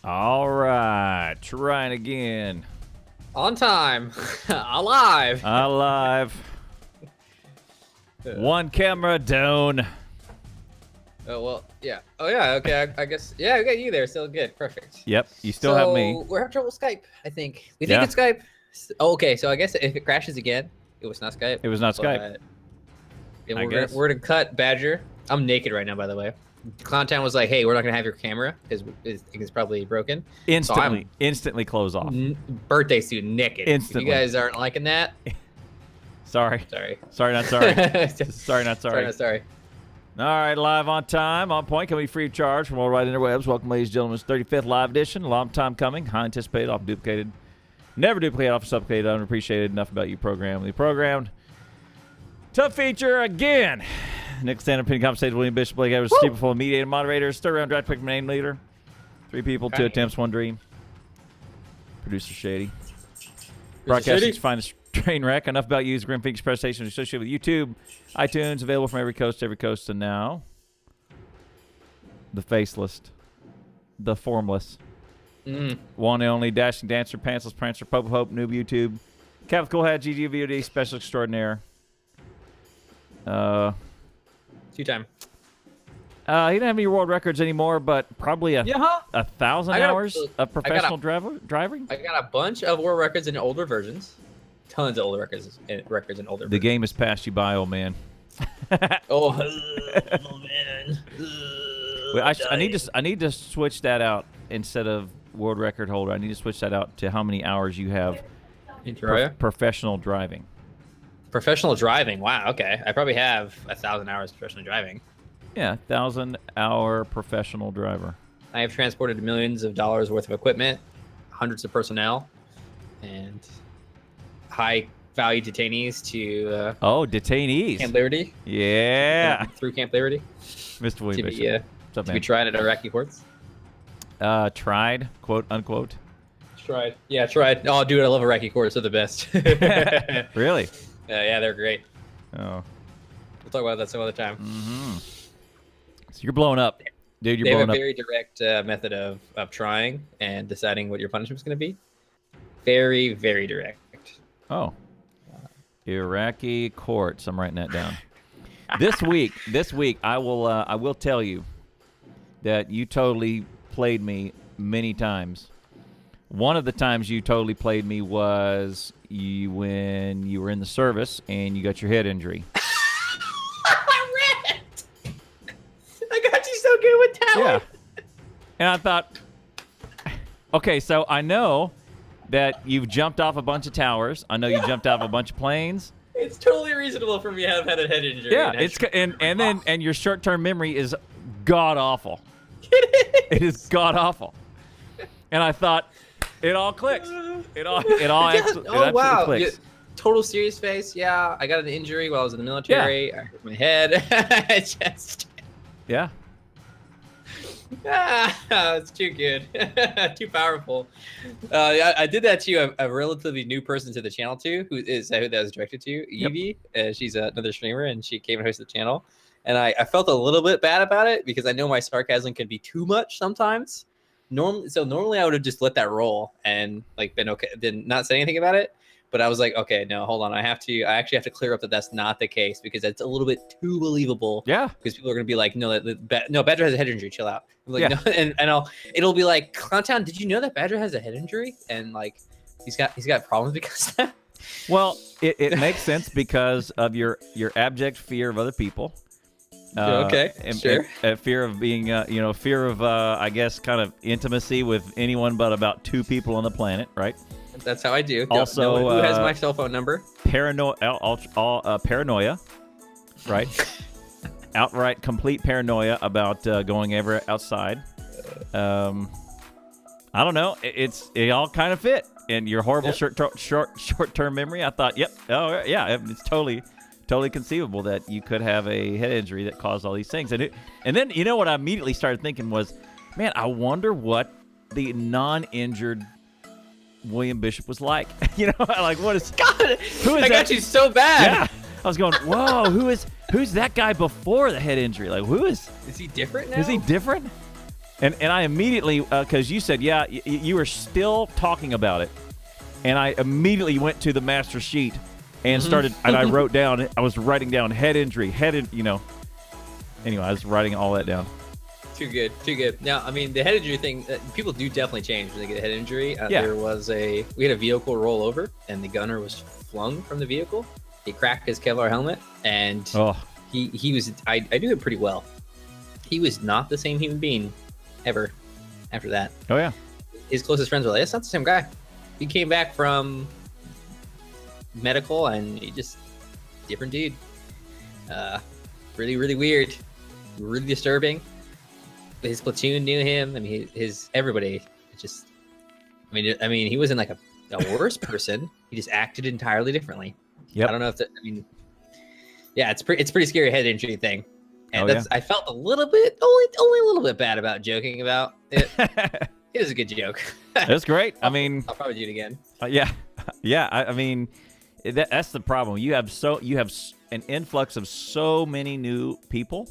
All right, trying again. On time. Alive. Alive. One camera down. Oh, well, yeah. Oh, yeah, okay, I guess. Yeah, I got you there. Still good. Perfect. Yep, you still have me. We're having trouble with Skype, I think. We think it's Skype. Oh, okay, so I guess if it crashes again, it was not Skype. It was not Skype. And we're gonna cut Badger. I'm naked right now, by the way. Clowntown was like, "Hey, we're not gonna have your camera because it's probably broken." Instantly close off. Birthday suit naked. Instantly. If you guys aren't liking that, sorry, not sorry. All right, live on time, on point, coming free of charge from Worldwide Interwebs. Welcome, ladies and gentlemen, to 35th live edition. Long time coming, high anticipated, often duplicated, never duplicated, often supplicated, unappreciated. Enough about you, program. The programmed. Tough feature again. Nick Standard, opinion conversation, William Bishop, Blake Evers, Steve full of mediator, moderators, third round draft pick, name leader. 3 people, 2 attempts, 1 dream. Producer Shady. Broadcasting's finest train wreck. Enough about you. Grim Phoenix Press Station associated with YouTube, iTunes, available from every coast to every coast. And now, the faceless, the formless, one and only dashing dancer, pantsless prancer, Pope of Hope, noob YouTube, Cap with Cool Hat, GG VOD, special extraordinaire. 2-time. He didn't have any world records anymore, but probably 1,000 hours of professional driving. I got a bunch of world records in older versions. Tons of older records in older versions. The game has passed you by, old man. Old man. I need to switch that out instead of world record holder. I need to switch that out to how many hours you have professional driving. Professional driving. Wow. Okay. I probably have 1,000 hours professional driving. Yeah, 1,000-hour professional driver. I have transported millions of dollars worth of equipment, hundreds of personnel, and high-value detainees to detainees. Camp Liberty. Yeah. Through Camp Liberty. Mr. William Bishop. What's up, man? To be tried at Iraqi courts. Tried, quote unquote. Tried. Yeah, tried. Oh, dude, I love Iraqi courts. They're the best. Really? Yeah, they're great. Oh. We'll talk about that some other time. Mm-hmm. So you're blowing up. Dude, you're blowing up. They have a very direct method of trying and deciding what your punishment's going to be. Very, very direct. Oh. Iraqi courts. I'm writing that down. This week, I will tell you that you totally played me many times. One of the times you totally played me was when you were in the service and you got your head injury. I got you so good with talent. Yeah. And I thought, okay, so I know that you've jumped off a bunch of towers. I know you jumped off a bunch of planes. It's totally reasonable for me to have had a head injury. Yeah, and your short-term memory is god awful. It is god awful. And I thought, it all clicks. It all wow. clicks. Yeah, total serious face. Yeah, I got an injury while I was in the military. Yeah. I hurt my head. Yeah. It's too good. Too powerful. I did that to a relatively new person to the channel too, who that was directed to, Evie. She's another streamer, and she came and hosted the channel. And I felt a little bit bad about it because I know my sarcasm can be too much sometimes. Normally I would have just let that roll and like been okay, then not say anything about it. But I was like, okay, no, hold on. I actually have to clear up that that's not the case because that's a little bit too believable. Yeah. Because people are gonna be like, no, Badger has a head injury. Chill out. I'm like, no, and it'll be like, Clowntown, did you know that Badger has a head injury? And like, he's got problems because of that. Well, it makes sense because of your abject fear of other people. Okay, sure. Fear of being, fear of, I guess, kind of intimacy with anyone but about 2 people on the planet, right? That's how I do. Also, who has my cell phone number? Paranoia, right? Outright complete paranoia about going ever outside. I don't know. It all kind of fit. And your horrible short-term memory, I thought, it's totally conceivable that you could have a head injury that caused all these things. And then you know what I immediately started thinking was, man, I wonder what the non-injured William Bishop was like. Like what is God? Who is I that? got you so bad. Yeah, I was going, whoa, who's that guy before the head injury? Like, who is? Is he different now? Is he different? And I immediately, because you said, yeah, you were still talking about it. And I immediately went to the master sheet and started, and I wrote down, I was writing down head injury, Anyway, I was writing all that down. Too good. Now, I mean, the head injury thing, people do definitely change when they get a head injury. We had a vehicle roll over, and the gunner was flung from the vehicle. He cracked his Kevlar helmet, and he was, I knew it pretty well. He was not the same human being ever after that. Oh, yeah. His closest friends were like, that's not the same guy. He came back from medical, and he just, different dude. Really, really weird. Really disturbing. His platoon knew him. I mean, everybody just. I mean, he wasn't like a worse person. He just acted entirely differently. Yep. I don't know if that. I mean, yeah, it's pretty scary head injury thing, and I felt a little bit, only a little bit bad about joking about it. It was a good joke. That's great. I mean, I'll probably do it again. Yeah. I mean, that's the problem. You have an influx of so many new people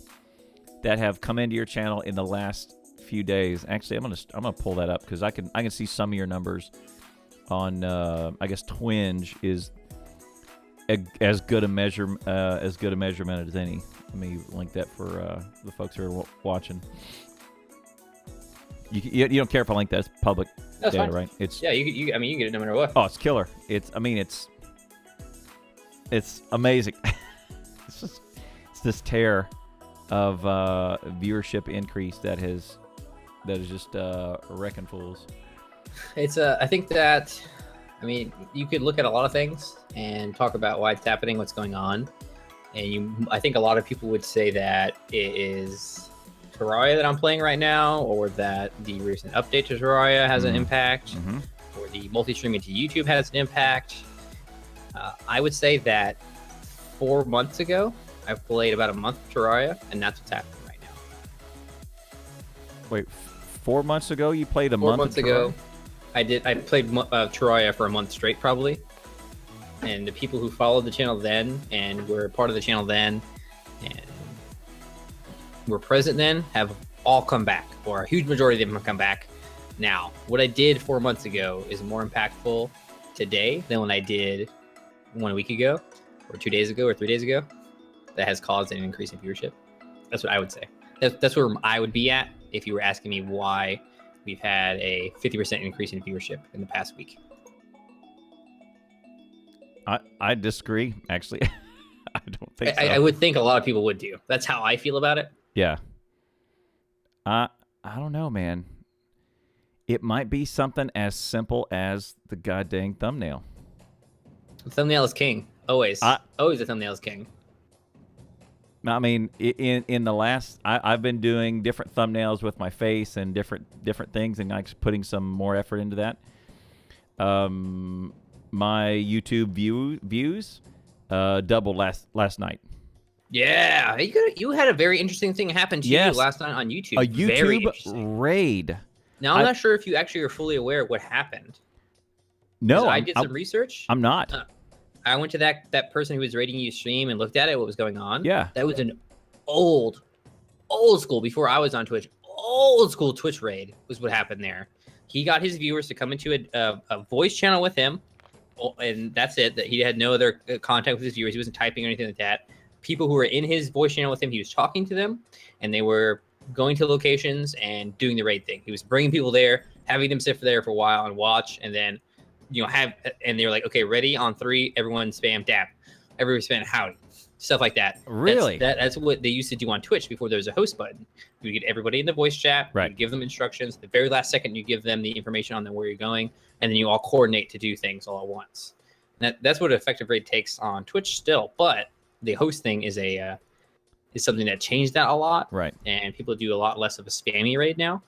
that have come into your channel in the last few days. Actually, I'm gonna pull that up because I can see some of your numbers on. I guess Twinge is as good a measurement as any. Let me link that for the folks who are watching. You don't care if I link that? It's public data, fine. Right? It's you get it no matter what. Oh, it's killer. It's amazing. It's this tear of viewership increase that is just wrecking fools. I think that, I mean, you could look at a lot of things and talk about why it's happening, what's going on, and I think a lot of people would say that it is Terraria that I'm playing right now, or that the recent update to Terraria has an impact, or the multi-streaming to YouTube has an impact. I would say that 4 months ago, I played about a month of Terraria, and that's what's happening right now. Wait, 4 months ago you played a month? 4 months ago, I played Terraria for a month straight, probably. And the people who followed the channel then and were part of the channel then and were present then have all come back, or a huge majority of them have come back now. What I did 4 months ago is more impactful today than when I did 1 week ago, or 2 days ago, or 3 days ago. That has caused an increase in viewership. That's what I would say. That's where I would be at if you were asking me why we've had a 50% increase in viewership in the past week. I disagree, actually. I don't think so. I would think a lot of people would do. That's how I feel about it. Yeah. I don't know, man. It might be something as simple as the goddamn thumbnail. The thumbnail is king. Always. Always the thumbnail is king. I mean, in the last, I've been doing different thumbnails with my face and different things, and like putting some more effort into that. My YouTube views doubled last night. Yeah, you had a very interesting thing happen to you last night on YouTube. A YouTube raid. Now I'm not sure if you actually are fully aware of what happened. No, I did some research. I'm not. I went to that person who was rating you stream and looked at it, what was going on. Yeah. That was an old school, before I was on Twitch, old school Twitch raid was what happened there. He got his viewers to come into a voice channel with him, and that's it. That he had no other contact with his viewers. He wasn't typing or anything like that. People who were in his voice channel with him, he was talking to them, and they were going to locations and doing the raid thing. He was bringing people there, having them sit there for a while and watch, and then and they were like, okay, ready on 3, everyone spam dab, everyone spam howdy, stuff like that. Really? That's what they used to do on Twitch before there was a host button. You would get everybody in the voice chat, right? You give them instructions. The very last second, you give them the information on where you're going, and then you all coordinate to do things all at once. And that's what effective raid takes on Twitch still, but the host thing is something that changed that a lot, right? And people do a lot less of a spammy raid now,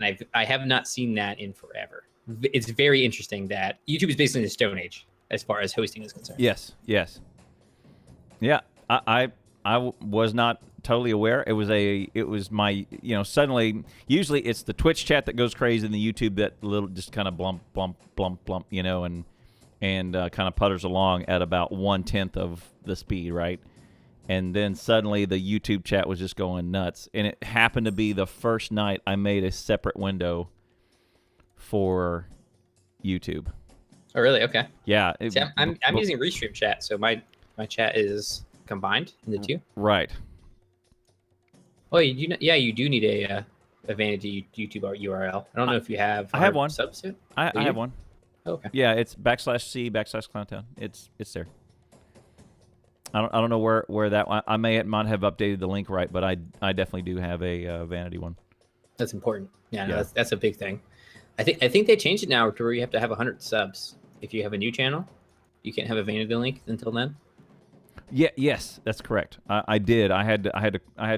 and I have not seen that in forever. It's very interesting that YouTube is basically in the Stone Age as far as hosting is concerned. Yes. Yeah, I was not totally aware. It was my, suddenly, usually it's the Twitch chat that goes crazy, and the YouTube that little just kind of blump, and kind of putters along at about 1/10 of the speed, right? And then suddenly the YouTube chat was just going nuts. And it happened to be the first night I made a separate window for YouTube. Oh, really? Okay. Yeah. See, I'm using Restream chat, so my chat is combined in the two. Right. Oh, you do need a vanity YouTube URL. I don't know if you have. I have one. Substitute. I have one. Oh, okay. Yeah, it's /C/Clowntown. It's there. I don't know where that one. I might have updated the link right, but I definitely do have a vanity one. That's important. Yeah, no, that's a big thing. I think they changed it now to where you have to have 100 subs. If you have a new channel, you can't have a vanity link until then. Yeah, yes, that's correct. I did. I had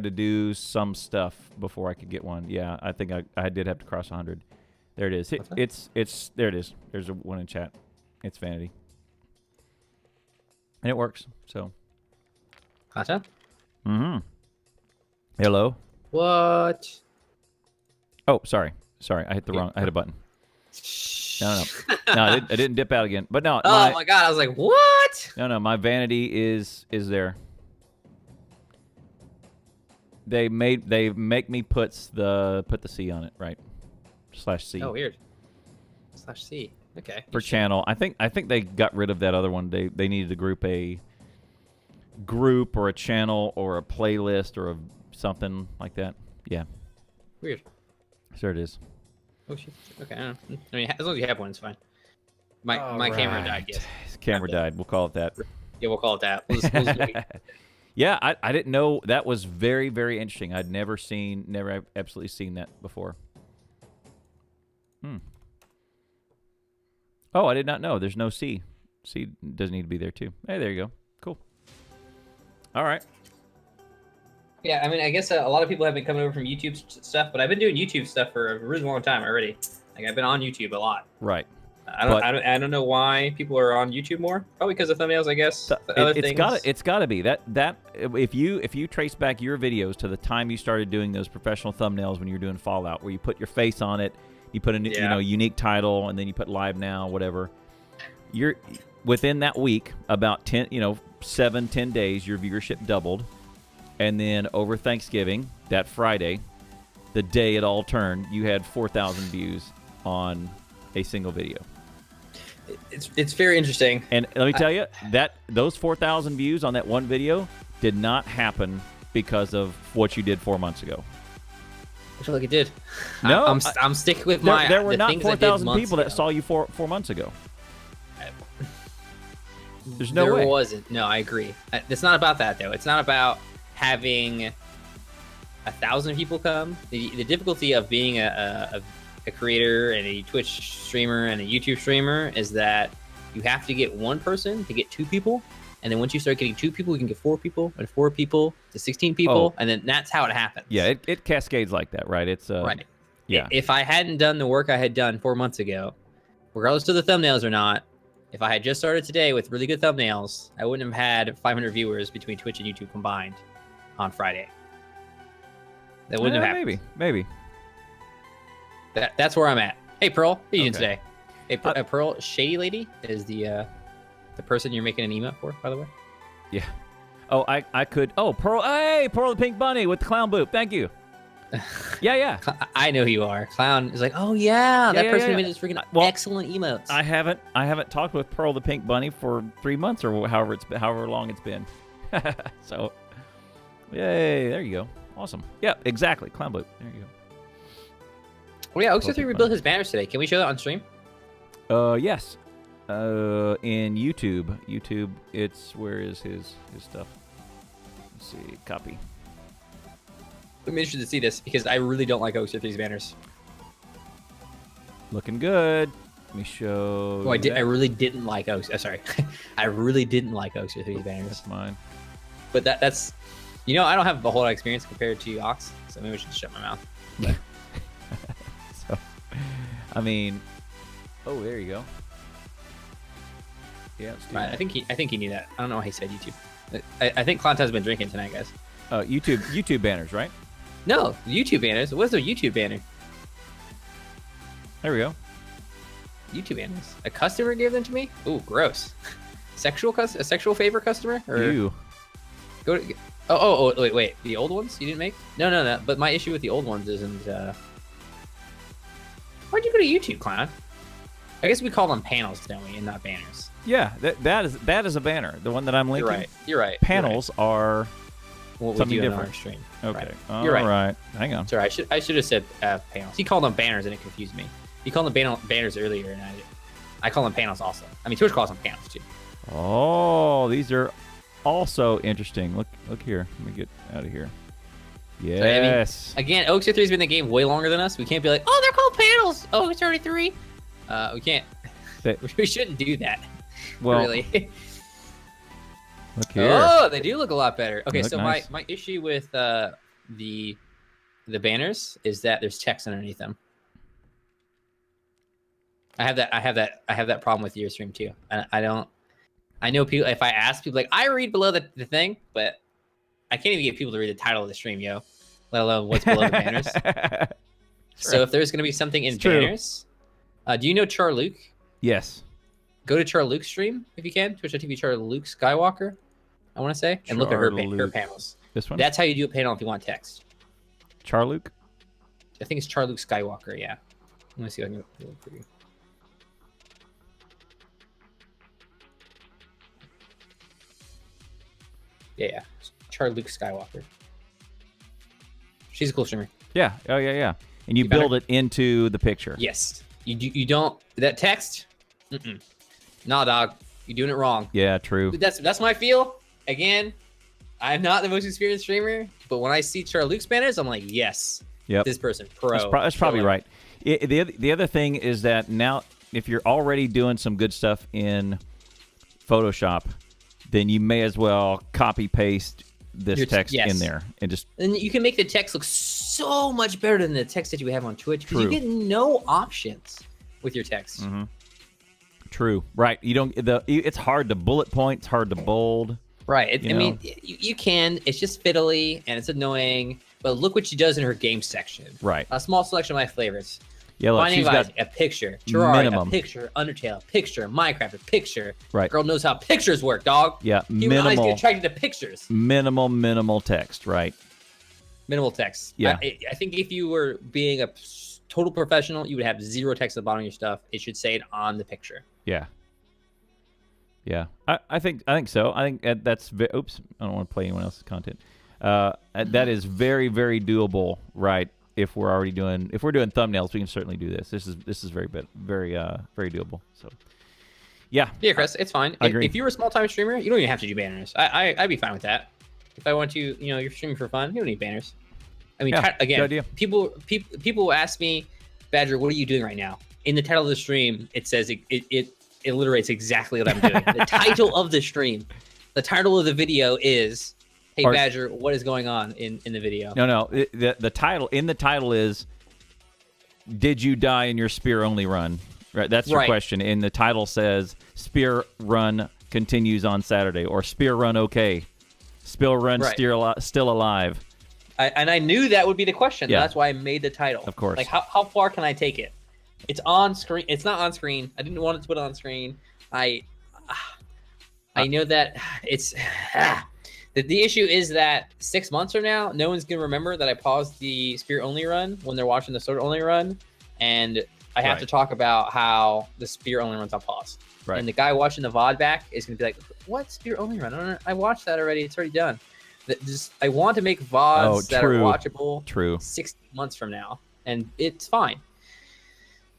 to do some stuff before I could get one. Yeah, I think I did have to cross 100. There it is. It's there it is. There's a one in chat. It's vanity, and it works. So. Gotcha. Mm-hmm. Hello. What? Oh, sorry. I hit the wrong. I hit a button. No. I didn't dip out again. But no. Oh my god! I was like, what? No. My vanity is there. They make me put the C on it, right? /C. Oh, weird. /C. Okay. For channel, I think they got rid of that other one. They needed to group a or a channel or a playlist or something like that. Yeah. Weird. Sure it is. Oh shit. Okay. I mean, as long as you have one, it's fine. My camera died. Yes. Camera died. We'll call it that. Yeah, we'll call it that. We'll just wait. Yeah, I didn't know. That was very, very interesting. I'd never absolutely seen that before. Oh, I did not know. There's no C. C doesn't need to be there too. Hey, there you go. Cool. All right. Yeah, I mean, I guess a lot of people have been coming over from YouTube stuff, but I've been doing YouTube stuff for a really long time already. Like, I've been on YouTube a lot. Right. I don't know why people are on YouTube more. Probably because of thumbnails, I guess. It's got to be that if you trace back your videos to the time you started doing those professional thumbnails when you were doing Fallout, where you put your face on it, you put a unique title, and then you put live now, whatever. You're within that week, about 10 days, your viewership doubled. And then over Thanksgiving, that Friday, the day it all turned, you had 4,000 views on a single video. It's very interesting. And let me tell you, that those 4,000 views on that one video did not happen because of what you did 4 months ago. I feel like it did. No, I'm sticking with there were not 4,000 people that saw you 4 months ago. There's no way. There wasn't. No, I agree. It's not about that, though. It's not about having 1,000 people come. The difficulty of being a creator and a Twitch streamer and a YouTube streamer is that you have to get one person to get 2 people. And then once you start getting 2 people, you can get 4 people, and 4 people to 16 people. And then that's how it happens. Yeah, it cascades like that, right? It's right. Yeah. If I hadn't done the work I had done 4 months ago, regardless of the thumbnails or not, if I had just started today with really good thumbnails, I wouldn't have had 500 viewers between Twitch and YouTube combined on Friday. That wouldn't have happened. Maybe. That's where I'm at. Hey, Pearl, how are you doing today? Hey, Pearl, Shady Lady is the person you're making an emote for, by the way. Yeah. Oh, I could. Oh, Pearl. Hey, Pearl the Pink Bunny with the clown boop. Thank you. Yeah. I know who you are. Clown is like, oh yeah, that person who made this freaking excellent emotes. I haven't talked with Pearl the Pink Bunny for 3 months or however long it's been. So, yay! There you go. Awesome. Yeah, exactly. Clown boop. There you go. Oh yeah, Oak3 rebuilt his banners today. Can we show that on stream? Yes. In YouTube. Where is his stuff? Let's see. Copy. I'm interested to see this because I really don't like Oak3's banners. Looking good. Let me show. Oh, I really didn't like sorry. I really didn't like Oak3's banners. That's mine. But that's, I don't have a whole lot of experience compared to Ox, so maybe I should shut my mouth. So, I mean, oh, there you go. Yeah, let's do that. I think he knew that. I don't know why he said YouTube. I think Clown's been drinking tonight, guys. YouTube banners, right? No, YouTube banners. What's their YouTube banner? There we go. YouTube banners. A customer gave them to me? Ooh, gross. A sexual favor customer? Or... Ew. Go to. Oh, wait. The old ones you didn't make? No. But my issue with the old ones isn't. Why'd you go to YouTube, clown? I guess we call them panels, don't we, and not banners. Yeah, that is a banner. The one that I'm linking. You're right. Panels are what something we do different. On our stream. Okay. Right. You're right. All right. Hang on. Sorry, I should have said panels. He called them banners, and it confused me. He called them banners earlier, and I call them panels also. I mean, Twitch calls them panels too. Oh, these are also interesting. Look here. Let me get out of here. Yes. So, I mean, again, EAY035 has been in the game way longer than us. We can't be like, oh, they're called panels. EAY033. We can't. We shouldn't do that. Well, really. Look here. Oh, they do look a lot better. Okay, so nice. my issue with the banners is that there's text underneath them. I have that problem with your stream too. I know people. If I ask people, like, I read below the thing, but I can't even get people to read the title of the stream, let alone what's below the banners. So if there's gonna be something in banners, do you know Char Luke? Yes. Go to Char Luke's stream if you can. Twitch.tv Char Luke Skywalker, I want to say, and look at her panels. This one. That's how you do a panel if you want text. Char Luke. I think it's Char Luke Skywalker. Yeah. Let me see if I can do it for you. Yeah. Char Luke Skywalker. She's a cool streamer. Yeah. Oh yeah. And you build it into the picture. Yes. You don't that text. Nah, dog. You're doing it wrong. Yeah. True. That's my feel. Again, I'm not the most experienced streamer, but when I see Char Luke's banners, I'm like, yes. Yep. This person, pro. That's probably right. The other thing is that now, if you're already doing some good stuff in Photoshop, then you may as well copy paste this text in there and you can make the text look so much better than the text that you have on Twitch because you get no options with your text. Mm-hmm. True. Right. You don't. It's hard to bullet point. It's hard to bold. Right. I mean, you can. It's just fiddly and it's annoying. But look what she does in her game section. Right. A small selection of my favorites. Yeah, look, Finding got a picture, Terraria, minimum. a picture, Undertale, a picture, Minecraft, a picture. Right. Girl knows how pictures work, dog. Yeah, Human eyes get attracted to pictures. Minimal text, right? Minimal text. Yeah. I think if you were being a total professional, you would have zero text at the bottom of your stuff. It should say it on the picture. Yeah. Yeah. I think so. I think that's oops. I don't want to play anyone else's content. That is very, very doable, right? If we're doing thumbnails, we can certainly do this. This is very doable. So, yeah. Yeah, Chris, it's fine. I agree. If you were a small time streamer, you don't even have to do banners. I'd be fine with that. If I want to, you're streaming for fun, you don't need banners. I mean, again, people ask me, Badger, what are you doing right now? In the title of the stream, it says it alliterates exactly what I'm doing. The title of the stream, the title of the video is, hey, Badger, what is going on in the video? No. The title is, did you die in your spear only run? Right. That's your question. And the title says, spear run continues on Saturday, or spear run okay. Spear run still alive. I knew that would be the question. Yeah. That's why I made the title. Of course. Like, how far can I take it? It's on screen. It's not on screen. I didn't want it to put it on screen. I know that it's... The issue is that 6 months from now, no one's going to remember that I paused the spear-only run when they're watching the sword-only run, and I have to talk about how the spear-only run's on pause. Right. And the guy watching the VOD back is going to be like, what spear-only run? I watched that already. It's already done. I want to make VODs that are watchable 6 months from now, and it's fine.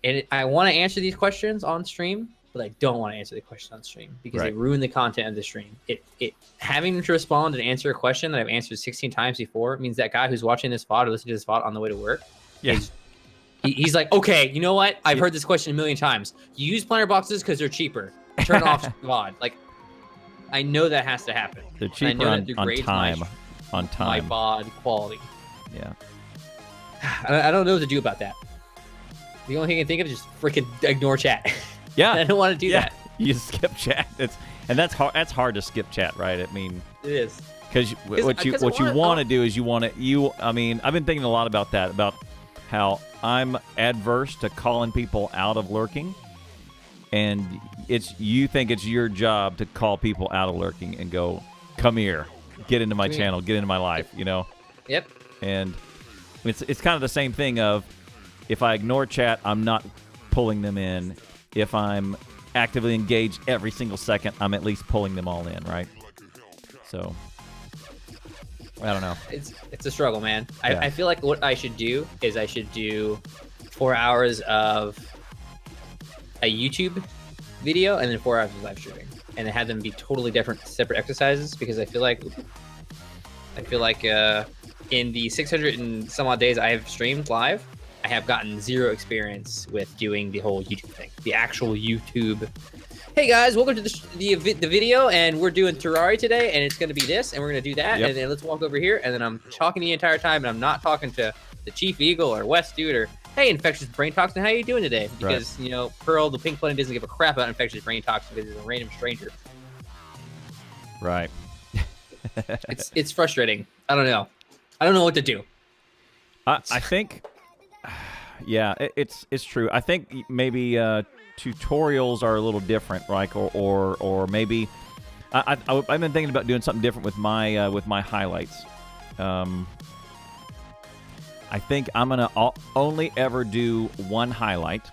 And I want to answer these questions on stream, but I don't want to answer the question on stream because they ruin the content of the stream. Having to respond and answer a question that I've answered 16 times before means that guy who's watching this VOD or listening to this VOD on the way to work, he's like, okay, you know what? I've heard this question a million times. You use planter boxes because they're cheaper. Turn off VOD. Like, I know that has to happen. They're cheaper on time. My VOD quality. Yeah. I don't know what to do about that. The only thing I can think of is just freaking ignore chat. Yeah. I don't want to do that. You skip chat. That's hard. That's hard to skip chat, right? I mean, it is. Because what you want to do is I mean, I've been thinking a lot about that, about how I'm adverse to calling people out of lurking, and you think it's your job to call people out of lurking and go, come here, get into my channel, get into my life, you know? Yep. And it's kind of the same thing of if I ignore chat, I'm not pulling them in. If I'm actively engaged every single second, I'm at least pulling them all in, right? So, I don't know. It's a struggle, man. Yeah. I feel like what I should do is I should do 4 hours of a YouTube video and then 4 hours of live streaming, and have them be totally different, separate exercises, because I feel like in the 600 and some odd days I have streamed live, I have gotten zero experience with doing the whole YouTube thing, the actual YouTube. Hey guys, welcome to the video, and we're doing Terraria today, and it's going to be this, and we're going to do that, Yep. and then let's walk over here, and then I'm talking the entire time, and I'm not talking to the Chief Eagle or West Dude or, hey, Infectious Brain Toxin, how you doing today? Because, you know, Pearl, the pink bunny, doesn't give a crap about Infectious Brain Toxin because he's a random stranger. Right. It's frustrating. I don't know. I don't know what to do. I think, yeah, it's true. I think maybe tutorials are a little different, right? Or maybe I've been thinking about doing something different with my highlights. I think I'm gonna only ever do one highlight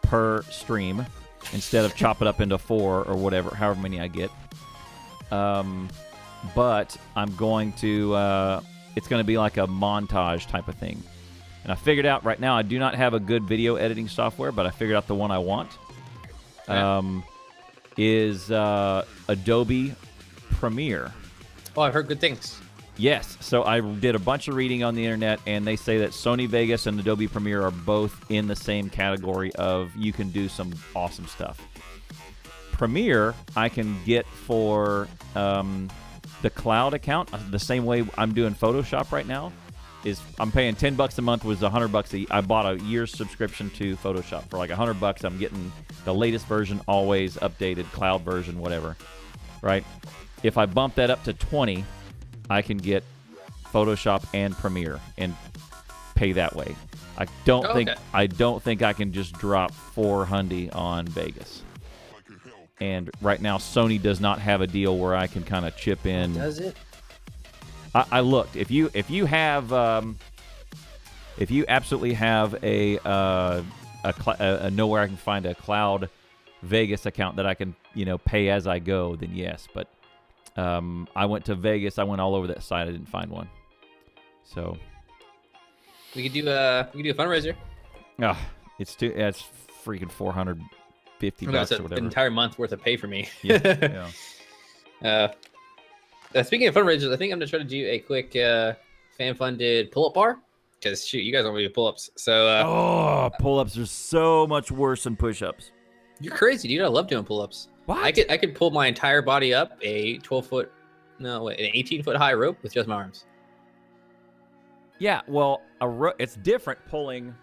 per stream instead of chop it up into 4 or whatever, however many I get. But I'm going to, it's going to be like a montage type of thing. And I figured out right now I do not have a good video editing software, but I figured out the one I want. Is Adobe Premiere. Oh, I've heard good things. Yes. So I did a bunch of reading on the internet, and they say that Sony Vegas and Adobe Premiere are both in the same category of you can do some awesome stuff. Premiere I can get for the cloud account the same way I'm doing Photoshop right now. Is I'm paying $10 a month, was $100 I bought a year's subscription to Photoshop for like $100. I'm getting the latest version, always updated, cloud version, whatever. Right? If I bump that up to 20, I can get Photoshop and Premiere and pay that way. I don't think I can just drop $400 on Vegas. And right now, Sony does not have a deal where I can kind of chip in. Does it? I looked. If you absolutely have a nowhere I can find a cloud Vegas account that I can pay as I go, then yes. But I went to Vegas. I went all over that site. I didn't find one. So we could do a fundraiser. It's freaking $450 or whatever. An entire month worth of pay for me. Yeah. Speaking of fundraisers, I think I'm gonna try to do a quick fan-funded pull-up bar, because shoot, you guys don't really do pull-ups. So pull-ups are so much worse than push-ups. You're crazy, dude. I love doing pull-ups. What? I could pull my entire body up an 18-foot high rope with just my arms. Yeah, well, it's different pulling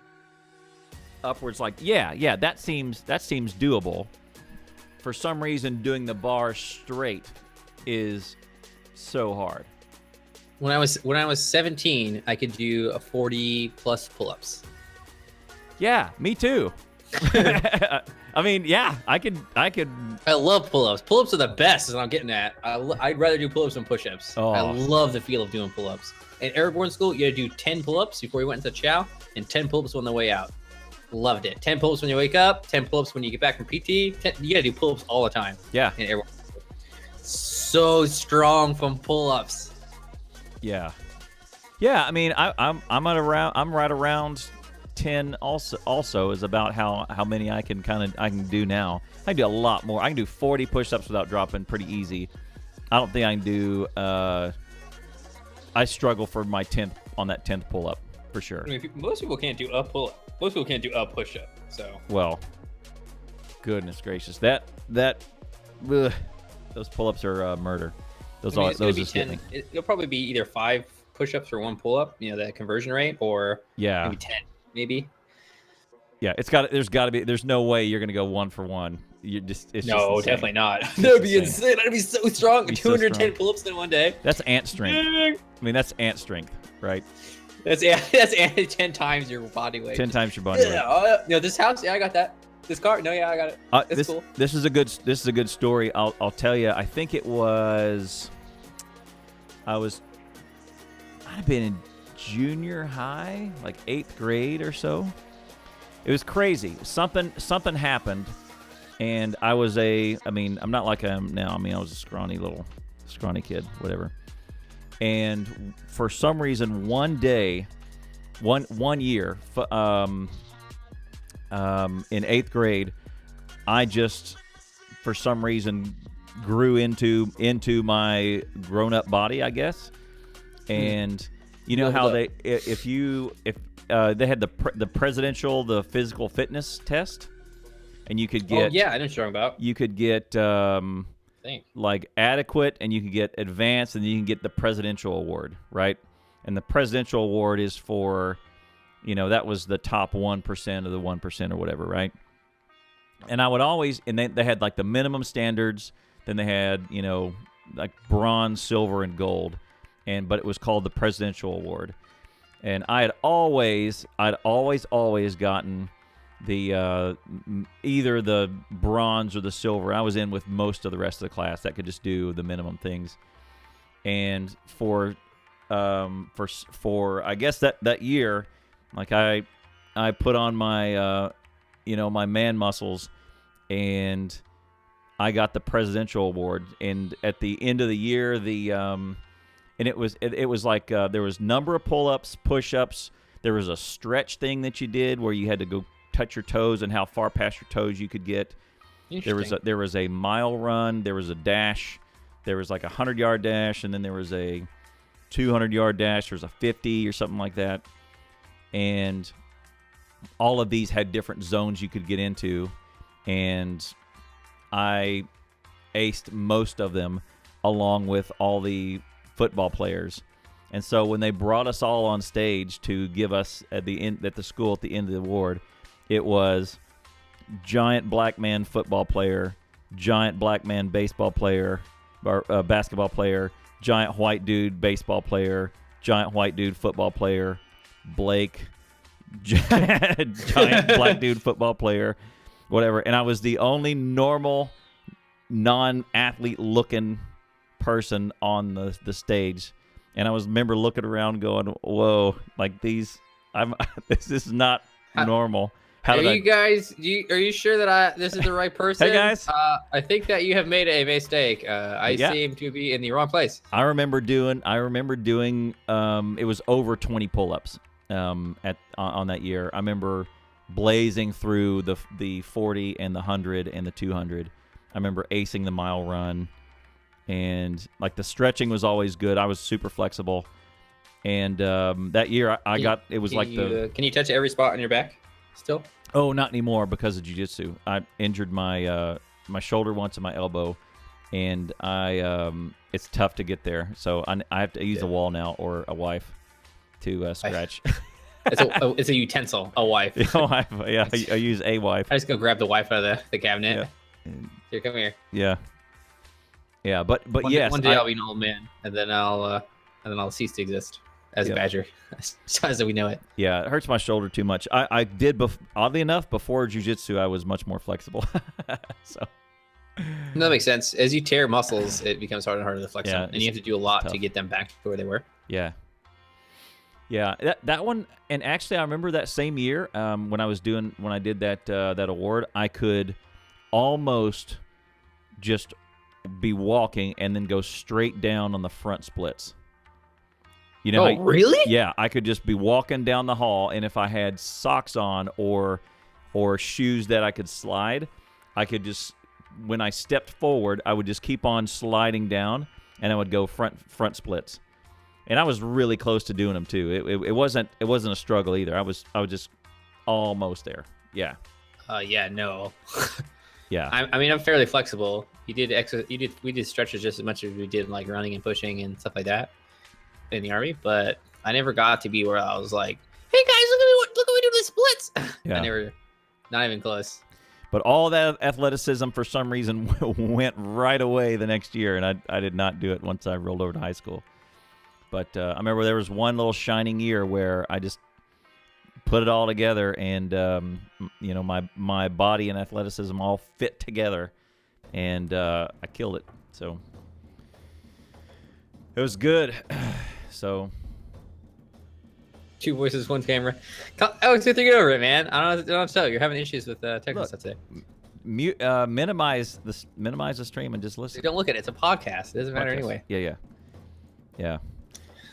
upwards. Like, yeah, that seems doable. For some reason, doing the bar straight is so hard. When I was 17, I could do a 40+ pull-ups. Yeah, me too. I mean, yeah, I could. I love pull-ups. Pull-ups are the best, is what I'm getting at. I'd rather do pull-ups than push-ups. Oh. I love the feel of doing pull-ups. In airborne school, you had to do 10 pull-ups before you went into chow, and 10 pull-ups on the way out. Loved it. 10 pull-ups when you wake up, 10 pull-ups when you get back from PT. You gotta do pull-ups all the time. Yeah. In airborne school. So strong from pull-ups. Yeah. I mean, I'm right around 10. Also is about how many I can do now. I can do a lot more. I can do 40 push-ups without dropping pretty easy. I don't think I can do. I struggle for my 10th on that 10th pull-up for sure. I mean, most people can't do a pull-up. Most people can't do a push-up. So. Well, goodness gracious, that those pull-ups are murder. Those just get me. It'll probably be either 5 push-ups or 1 pull-up. That conversion rate, or maybe 10, maybe. Yeah, there's no way you're gonna go 1 for 1. Definitely not. That would be insane. That'd be so strong. 210 pull-ups in one day. That's ant strength. I mean, that's ant strength, right? That's 10 times your body weight. 10 times your body weight. This house, I got that. This car, I got it. That's cool. This is a good story. I'll tell you. I think it was I'd have been in junior high, like 8th grade or so. It was crazy. Something happened, and I was I'm not like I am now. I mean, I was a scrawny kid, whatever. And for some reason, one day, one year, in 8th grade, I just, for some reason, grew into my grown-up body, I guess. And you know how they had the presidential, the physical fitness test, and you could get. Oh yeah, I know what you're talking about. You could get like adequate, and you could get advanced, and then you can get the presidential award, right? And the presidential award is for, that was the top 1% of the 1% or whatever, right? And I would always, and they had like the minimum standards, then they had, like bronze, silver, and gold, but it was called the presidential award. And I'd always gotten the either the bronze or the silver. I was in with most of the rest of the class that could just do the minimum things. And for I guess that year, like I put on my my man muscles, and I got the presidential award. And at the end of the year, and it was like there was number of pull-ups, push-ups. There was a stretch thing that you did where you had to go touch your toes and how far past your toes you could get. There was a mile run. There was a dash. There was like a 100-yard dash, and then there was a 200-yard dash. There was a 50 or something like that. And all of these had different zones you could get into, and I aced most of them along with all the football players. And so when they brought us all on stage to give us at the school at the end of the award, it was giant black man football player, giant black man baseball player, basketball player, giant white dude baseball player, giant white dude football player, Blake, giant black dude football player, whatever. And I was the only normal, non-athlete looking person on the stage. And I remember looking around going, whoa, like this is not normal. Are you sure that this is the right person? Hey guys, I think that you have made a mistake. I seem to be in the wrong place. I remember doing it was over 20 pull-ups on that year. I remember blazing through the 40 and the 100 and the 200. I remember acing the mile run, and like the stretching was always good. I was super flexible, and that year can you touch every spot on your back still? Oh, not anymore because of jiu-jitsu. I injured my shoulder once and my elbow, and it's tough to get there. So I have to use a wall now or a wife to scratch. It's a utensil, a wife. Yeah, I use a wife. I just go grab the wife out of the cabinet. Yeah. Here, come here. Yeah, but yes. One day I'll be an old man, and then I'll cease to exist as a badger, as we know it. Yeah, it hurts my shoulder too much. I did, oddly enough, before jiu-jitsu, I was much more flexible. So that makes sense. As you tear muscles, it becomes harder and harder to flex them, and you have to do a lot to get them back to where they were. Yeah. That one, and actually, I remember that same year when I did that award, I could almost just be walking and then go straight down on the front splits. Really? Yeah, I could just be walking down the hall, and if I had socks on or shoes that I could slide, I could just, when I stepped forward, I would just keep on sliding down, and I would go front splits. And I was really close to doing them too. It wasn't a struggle either. I was just almost there. Yeah. No. Yeah. I mean, I'm fairly flexible. We did stretches just as much as we did like running and pushing and stuff like that in the Army, but I never got to be where I was like, hey guys, look what we do with the splits. Yeah. Not even close. But all that athleticism for some reason went right away the next year, and I did not do it once I rolled over to high school. But I remember there was one little shining year where I just put it all together, and my body and athleticism all fit together, and I killed it. So It was good. So. 2 voices, 1 camera. Alex, get over it, man. I don't know what to tell you. You're having issues with technical stuff today. Minimize the stream and just listen. Don't look at it. It's a podcast. It doesn't matter anyway. Yeah.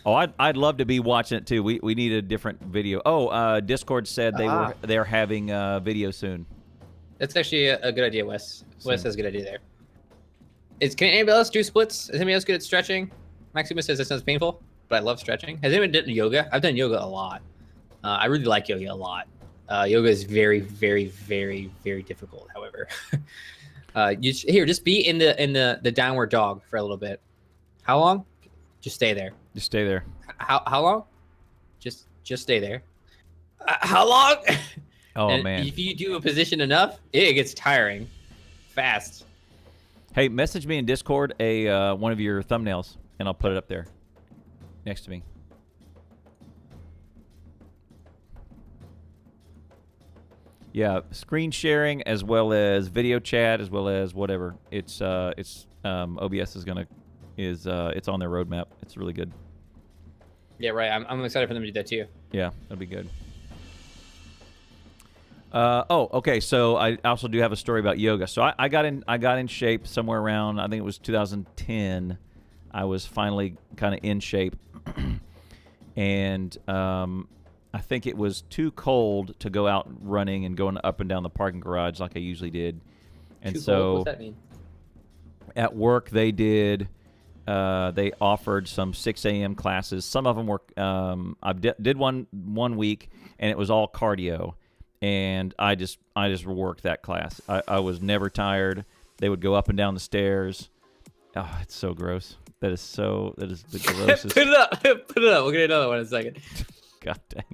Oh, I'd love to be watching it too. We need a different video. Oh, Discord said they're having video soon. That's actually a good idea, Wes. Wes has a good idea there. Can anybody else do splits? Is anybody else good at stretching? Maximus says that sounds painful, but I love stretching. Has anyone done yoga? I've done yoga a lot. I really like yoga a lot. Yoga is very, very, very, very difficult. However, just be in the downward dog for a little bit. How long? Just stay there. Just stay there. How long? Just stay there. How long? Oh, and man. If you do a position enough, it gets tiring fast. Hey, message me in Discord one of your thumbnails, and I'll put it up there next to me. Yeah, screen sharing as well as video chat as well as whatever. It's OBS is it's on their roadmap. It's really good. Yeah, right. I'm excited for them to do that too. Yeah, that'll be good. Okay. So I also do have a story about yoga. So I got in shape somewhere around, I think it was 2010. I was finally kind of in shape, and I think it was too cold to go out running and going up and down the parking garage like I usually did. And so, what's that mean? At work they did. They offered some 6 a.m. classes. Some of them were. I did one week, and it was all cardio. And I just worked that class. I was never tired. They would go up and down the stairs. Oh, it's so gross. That is the grossest. Put it up. We'll get another one in a second. God dang.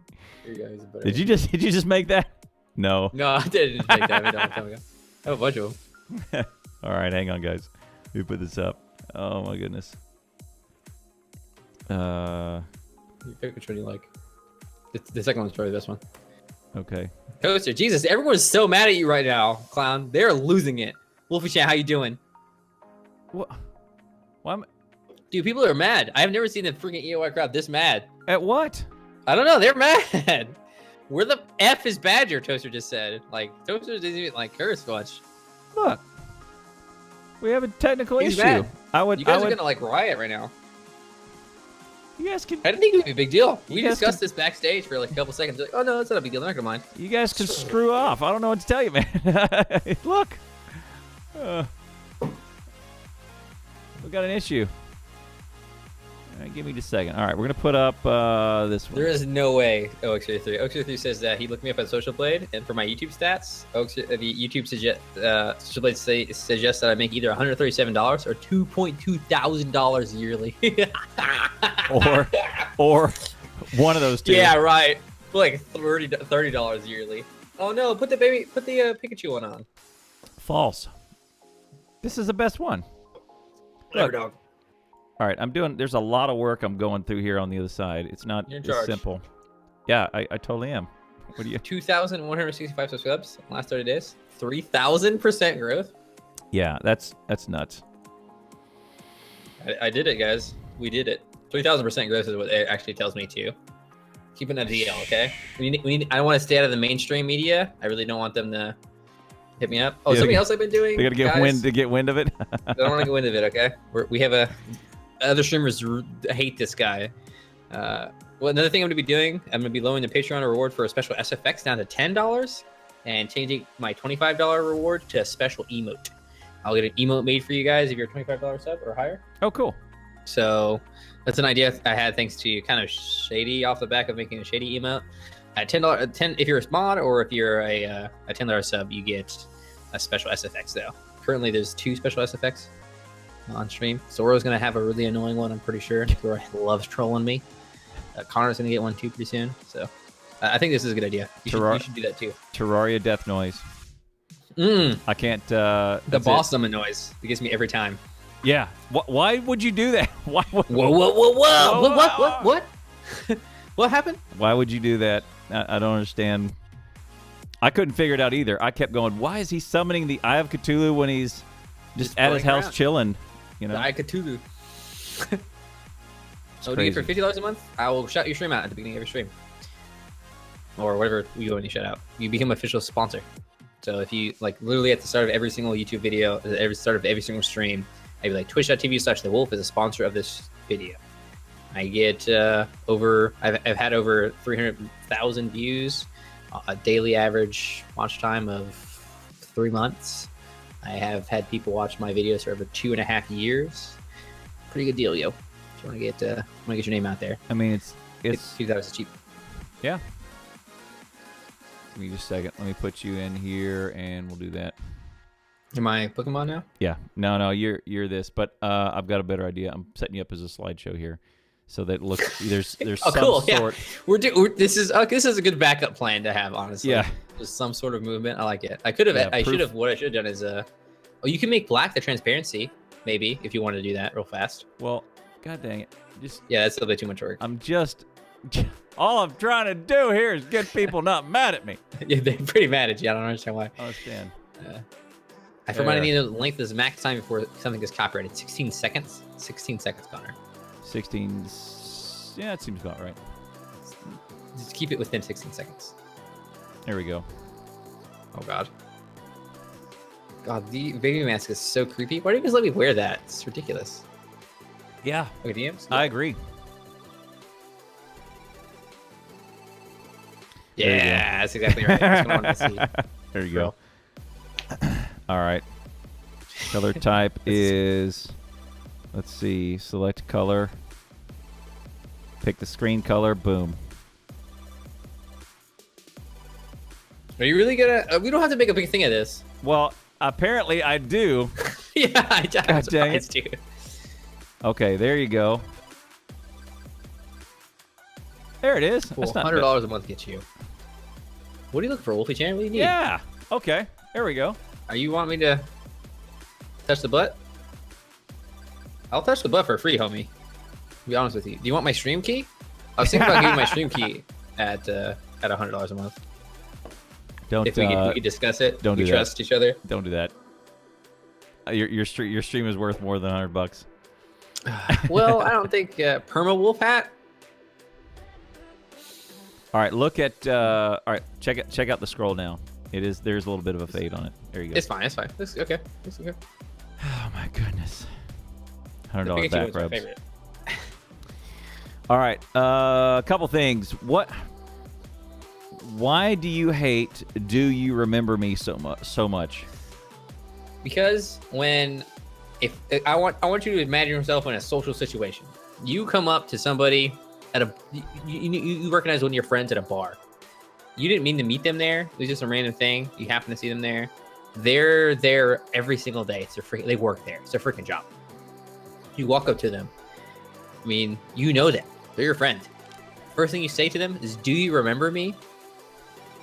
Here you go. Did you just make that? No. No, I didn't make that. I have a bunch of them. All right, hang on, guys. Let me put this up. Oh my goodness. You pick which one you like. The second one's probably this one. Okay. Toaster, Jesus, everyone's so mad at you right now, clown. They're losing it. Wolfie Chan, how you doing? What? Why am Dude, people are mad. I have never seen the freaking EOI crowd this mad. At what? I don't know. They're mad. Where the F is Badger? Toaster just said. Like, Toaster doesn't even like curse much. Look, we have a technical He's issue. mad. You guys are gonna like riot right now. You guys can. I didn't think it would be a big deal. We discussed this backstage for like a couple seconds. Like, oh no, it's not a big deal. I'm not gonna mind. You guys can screw off. I don't know what to tell you, man. Look, we got an issue. All right, give me just a second. All right, we're gonna put up this one. There is no way. OX33. OX33 says that he looked me up on Social Blade, and for my YouTube stats, the YouTube Social Blade suggests that I make either $137 or $2,200 yearly. or one of those two. Yeah, right. Like $30 yearly. Oh no! Put the Pikachu one on. False. This is the best one. Whatever, dog. All right, there's a lot of work I'm going through here on the other side. It's not as simple. Yeah, I totally am. What do you? 2,165 subscribes in the last 30 days. 3,000% growth. Yeah, that's nuts. I did it, guys. We did it. 3,000% growth is what it actually tells me too. Keeping a deal, okay? I don't want to stay out of the mainstream media. I really don't want them to hit me up. Oh, something else I've been doing. They gotta get wind of it. I don't want to get wind of it, okay? We have other streamers hate this guy. Well, another thing I'm going to be doing, I'm going to be lowering the Patreon reward for a special SFX down to $10 and changing my $25 reward to a special emote. I'll get an emote made for you guys if you're a $25 sub or higher. Oh, cool. So that's an idea I had thanks to kind of Shady off the back of making a Shady emote. At $10, if you're a mod or if you're a $10 sub, you get a special SFX though. Currently, there's 2 special SFX on stream. Zoro's gonna have a really annoying one, I'm pretty sure. Zoro loves trolling me. Connor's gonna get one too pretty soon. So I think this is a good idea. You should do that too. Terraria death noise. I can't. The boss summon noise. It gets me every time. Yeah. Why would you do that? Whoa! What? What happened? Why would you do that? I don't understand. I couldn't figure it out either. I kept going, why is he summoning the Eye of Cthulhu when he's just at his house chilling? You know? The Eye of Cthulhu. So do you for $50 a month? I will shout your stream out at the beginning of your stream, or whatever you go and you shout out. You become an official sponsor. So if you like, literally at the start of every single YouTube video, at the start of every single stream, I'd be like, twitch.tv/thewolf is a sponsor of this video. I get I've had over 300,000 views, a daily average watch time of 3 months. I have had people watch my videos for over 2.5 years. Pretty good deal, yo. If you want to get your name out there. I mean, it's $2 cheap. Yeah. Give me just a second. Let me put you in here, and we'll do that. Am I Pokemon now? Yeah. No, you're this, but I've got a better idea. I'm setting you up as a slideshow here, so that it looks there's oh, some cool. sort. Yeah. This is a good backup plan to have, honestly. Yeah. Just some sort of movement. I like it. I should have. What I should have done is you can make black the transparency, maybe, if you want to do that real fast. Well, god dang it. Yeah, that's a little bit too much work. All I'm trying to do here is get people not mad at me. Yeah, they're pretty mad at you. I don't understand why. I understand. I reminded me the length is max time before something is copyrighted. 16 seconds. 16 seconds, Connor. 16. Yeah, it seems about right. Just keep it within 16 seconds. There we go. Oh god. God, the baby mask is so creepy. Why do you guys let me wear that? It's ridiculous. Yeah. Okay, DMs? I agree. Yeah, that's exactly right. That's what I wanted to see. There you go. All right. Color type is, let's see, select color. Pick the screen color. Boom. Are you really gonna? We don't have to make a big thing of this. Well, apparently I do. Yeah, I'm dang it. surprised too. Okay, there you go. There it is. Cool. That's not $100 a month gets you. What do you look for, Wolfie Chan? What do you need? Yeah. Okay. There we go. Are you want me to touch the butt? I'll touch the butt for free, homie. To be honest with you. Do you want my stream key? I was thinking about giving my stream key at $100 a month. Don't. If we could discuss it. Don't we do trust that. each other. Don't do that. Your stream is worth more than $100. Well, I don't think Perma Wolf hat. All right, look at. All right, check out the scroll now. There's a little bit of a fade on it. There you go. It's fine. It's fine. It's okay. It's okay. Oh my goodness. $100 Pikachu back was my rubs. favorite. All right, a couple things. Why do you hate "Do You Remember Me" so much? Because if I want you to imagine yourself in a social situation. You come up to somebody at you recognize one of your friends at a bar. You didn't mean to meet them there. It was just a random thing. You happen to see them there. They're there every single day. They work there. It's their freaking job. You walk up to them. I mean, you know them. They're your friend. First thing you say to them is, "Do you remember me?"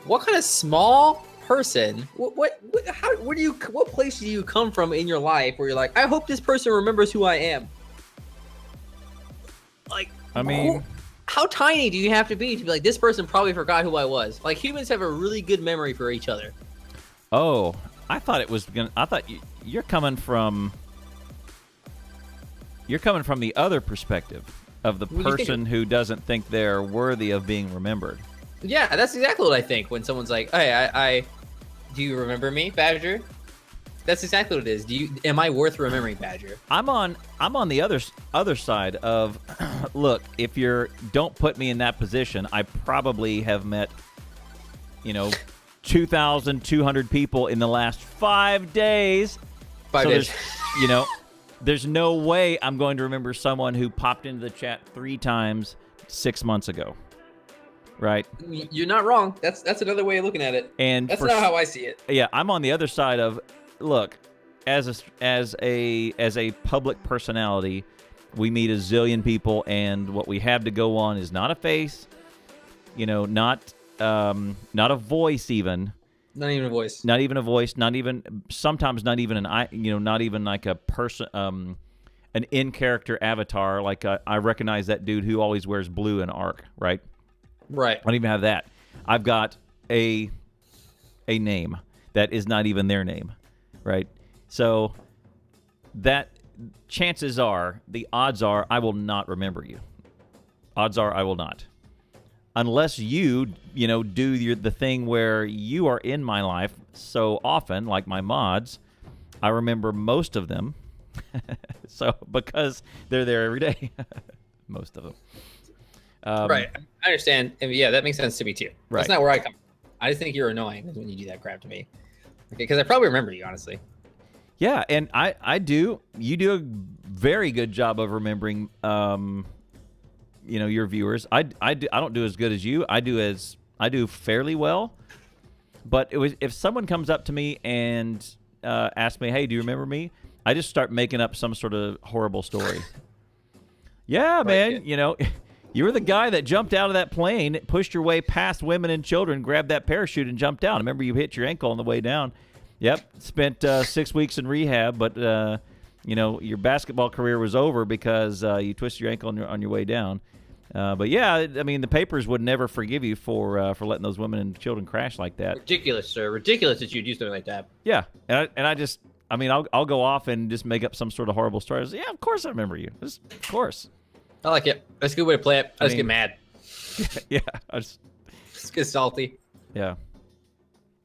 What kind of small person? What place do you come from in your life where you're like, I hope this person remembers who I am? Like, I mean, how tiny do you have to be like, this person probably forgot who I was? Like, humans have a really good memory for each other. Oh, I thought you're coming from the other perspective of the person who doesn't think they're worthy of being remembered. Yeah, that's exactly what I think when someone's like, "Hey, do you remember me, Badger?" That's exactly what it is. Am I worth remembering, Badger? I'm on the other side of, look, if don't put me in that position, I probably have met, 2,200 people in the last 5 days. 5 days. There's no way I'm going to remember someone who popped into the chat 3 times 6 months ago. Right? You're not wrong. That's another way of looking at it. And that's not how I see it. Yeah, I'm on the other side of, look, as a public personality, we meet a zillion people, and what we have to go on is not a face, not a voice even. Not even a voice. Not even a voice. Sometimes not even an eye. Not even like a person. An in-character avatar. Like I recognize that dude who always wears blue in Ark. Right. Right. I don't even have that. I've got a name that is not even their name, right? So that the odds are I will not remember you. Odds are I will not. Unless you do the thing where you are in my life so often, like my mods, I remember most of them. So because they're there every day, most of them. Right. I understand. And yeah, that makes sense to me too. Right. That's not where I come from. I just think you're annoying when you do that crap to me. Okay, because I probably remember you, honestly. Yeah, and I do. You do a very good job of remembering your viewers. I don't do as good as you. I do fairly well. But if someone comes up to me and asks me, "Hey, do you remember me?" I just start making up some sort of horrible story. Yeah, man, you were the guy that jumped out of that plane, pushed your way past women and children, grabbed that parachute and jumped down. I remember you hit your ankle on the way down. Yep, spent 6 weeks in rehab, but your basketball career was over because you twisted your ankle on your way down. But yeah, I mean, the papers would never forgive you for letting those women and children crash like that. Ridiculous, sir. Ridiculous that you'd do something like that. Yeah, I'll go off and just make up some sort of horrible story. Yeah, of course I remember you. Of course. I like it. That's a good way to play it. I just get mad. Yeah, just get salty. Yeah.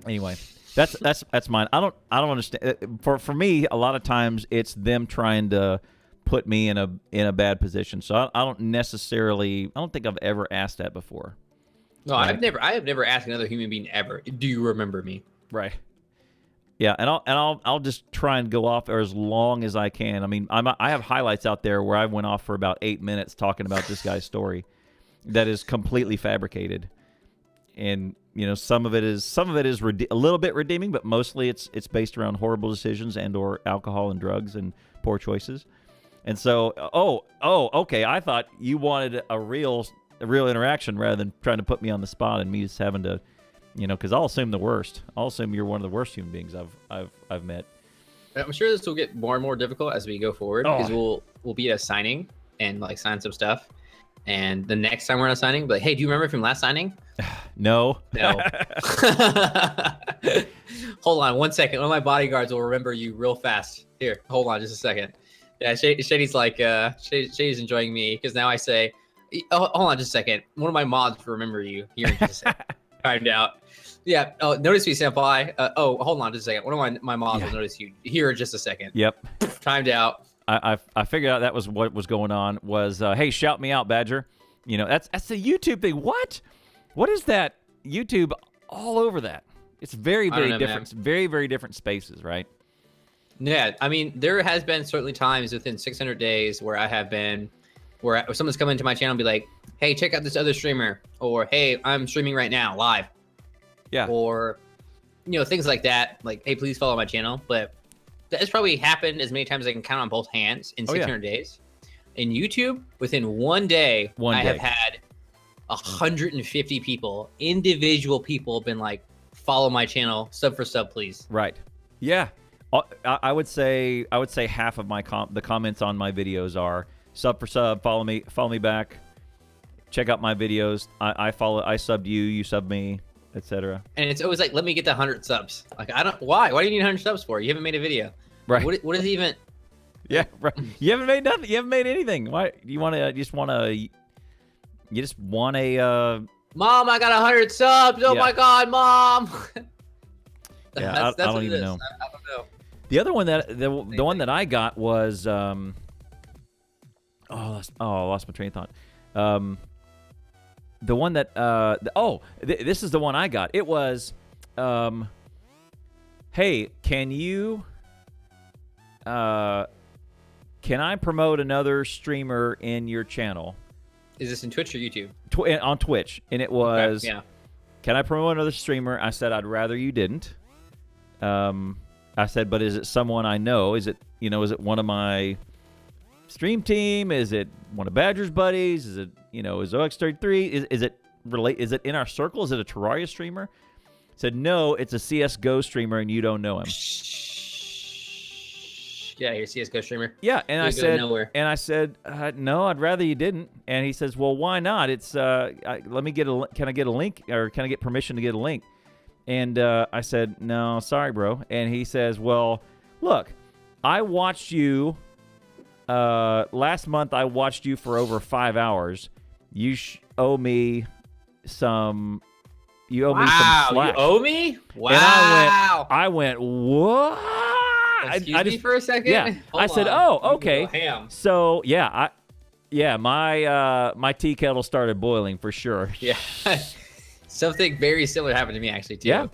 Anyway, that's mine. I don't understand. For me, a lot of times it's them trying to put me in a bad position. So I don't think I've ever asked that before. No, right? I have never asked another human being ever, "Do you remember me?" Right. Yeah, and I'll just try and go off as long as I can. I mean, I have highlights out there where I went off for about 8 minutes talking about this guy's story, that is completely fabricated, and some of it is a little bit redeeming, but mostly it's based around horrible decisions and/or alcohol and drugs and poor choices. And so, okay, I thought you wanted a real interaction rather than trying to put me on the spot and me just having to. Because I'll assume the worst. I'll assume you're one of the worst human beings I've met. I'm sure this will get more and more difficult as we go forward, because we'll be at a signing and sign some stuff, and the next time we're at a signing, be like, "Hey, do you remember from last signing?" No. Hold on 1 second. One of my bodyguards will remember you real fast. Here, hold on just a second. Yeah, Shady's Shady's enjoying me because now I say, "Oh, hold on just a second. One of my mods will remember you here in just a second." Timed out. Yeah. Oh, notice me, senpai. Hold on just a second. One of my moms will notice you here in just a second. Yep. Timed out. I figured out that was what was going on. Was hey, shout me out, Badger. That's the YouTube thing. What is that? YouTube all over that. It's very different. Man. Very, very different spaces, right? Yeah. I mean, there has been certainly times within 600 days where I have been, where someone's come into my channel and be like, "Hey, check out this other streamer," or "Hey, I'm streaming right now live." Yeah. Or, things like that. Like, "Hey, please follow my channel." But that has probably happened as many times as I can count on both hands in 600 days. In YouTube, within one day, I have had 150 people, individual people, been like, "Follow my channel, sub for sub, please." Right. Yeah. I would say half of the comments on my videos are sub for sub, follow me back, check out my videos. I subbed you, you subbed me, etc. And it's always like, "Let me get to 100 subs." Like, why do you need 100 subs for? You haven't made a video. Right. What is even? Yeah, right. You haven't made nothing. You haven't made anything. Why you just want a Mom, I got 100 subs. Oh my God, Mom. Yeah, I don't even know. I don't know. The other one the one that I got was I lost my train of thought. The one that this is the one I got. It was hey, can I promote another streamer in your channel? Is this in Twitch or YouTube? On Twitch. And it was, okay, yeah. Can I promote another streamer? I said, I'd rather you didn't. I said, but is it someone I know? Is it one of my stream team? Is it one of Badger's buddies? Is it, is OX33? Is it in our circle? Is it a Terraria streamer? I said, no, it's a CSGO streamer and you don't know him. Yeah, you're a CSGO streamer. Yeah, and I said, no, I'd rather you didn't. And he says, well, why not? It's can I get a link, or can I get permission to get a link? And I said, no, sorry, bro. And he says, well, look, I watched you last month. I watched you for over 5 hours, You owe me some. You owe me some Wow, slack. you owe me? Wow. And I went, what? Excuse me for a second? Yeah. Hold I said, on. oh, You okay. go ham. So, yeah, my tea kettle started boiling for sure. Yeah. Something very similar happened to me, actually, too. Yeah.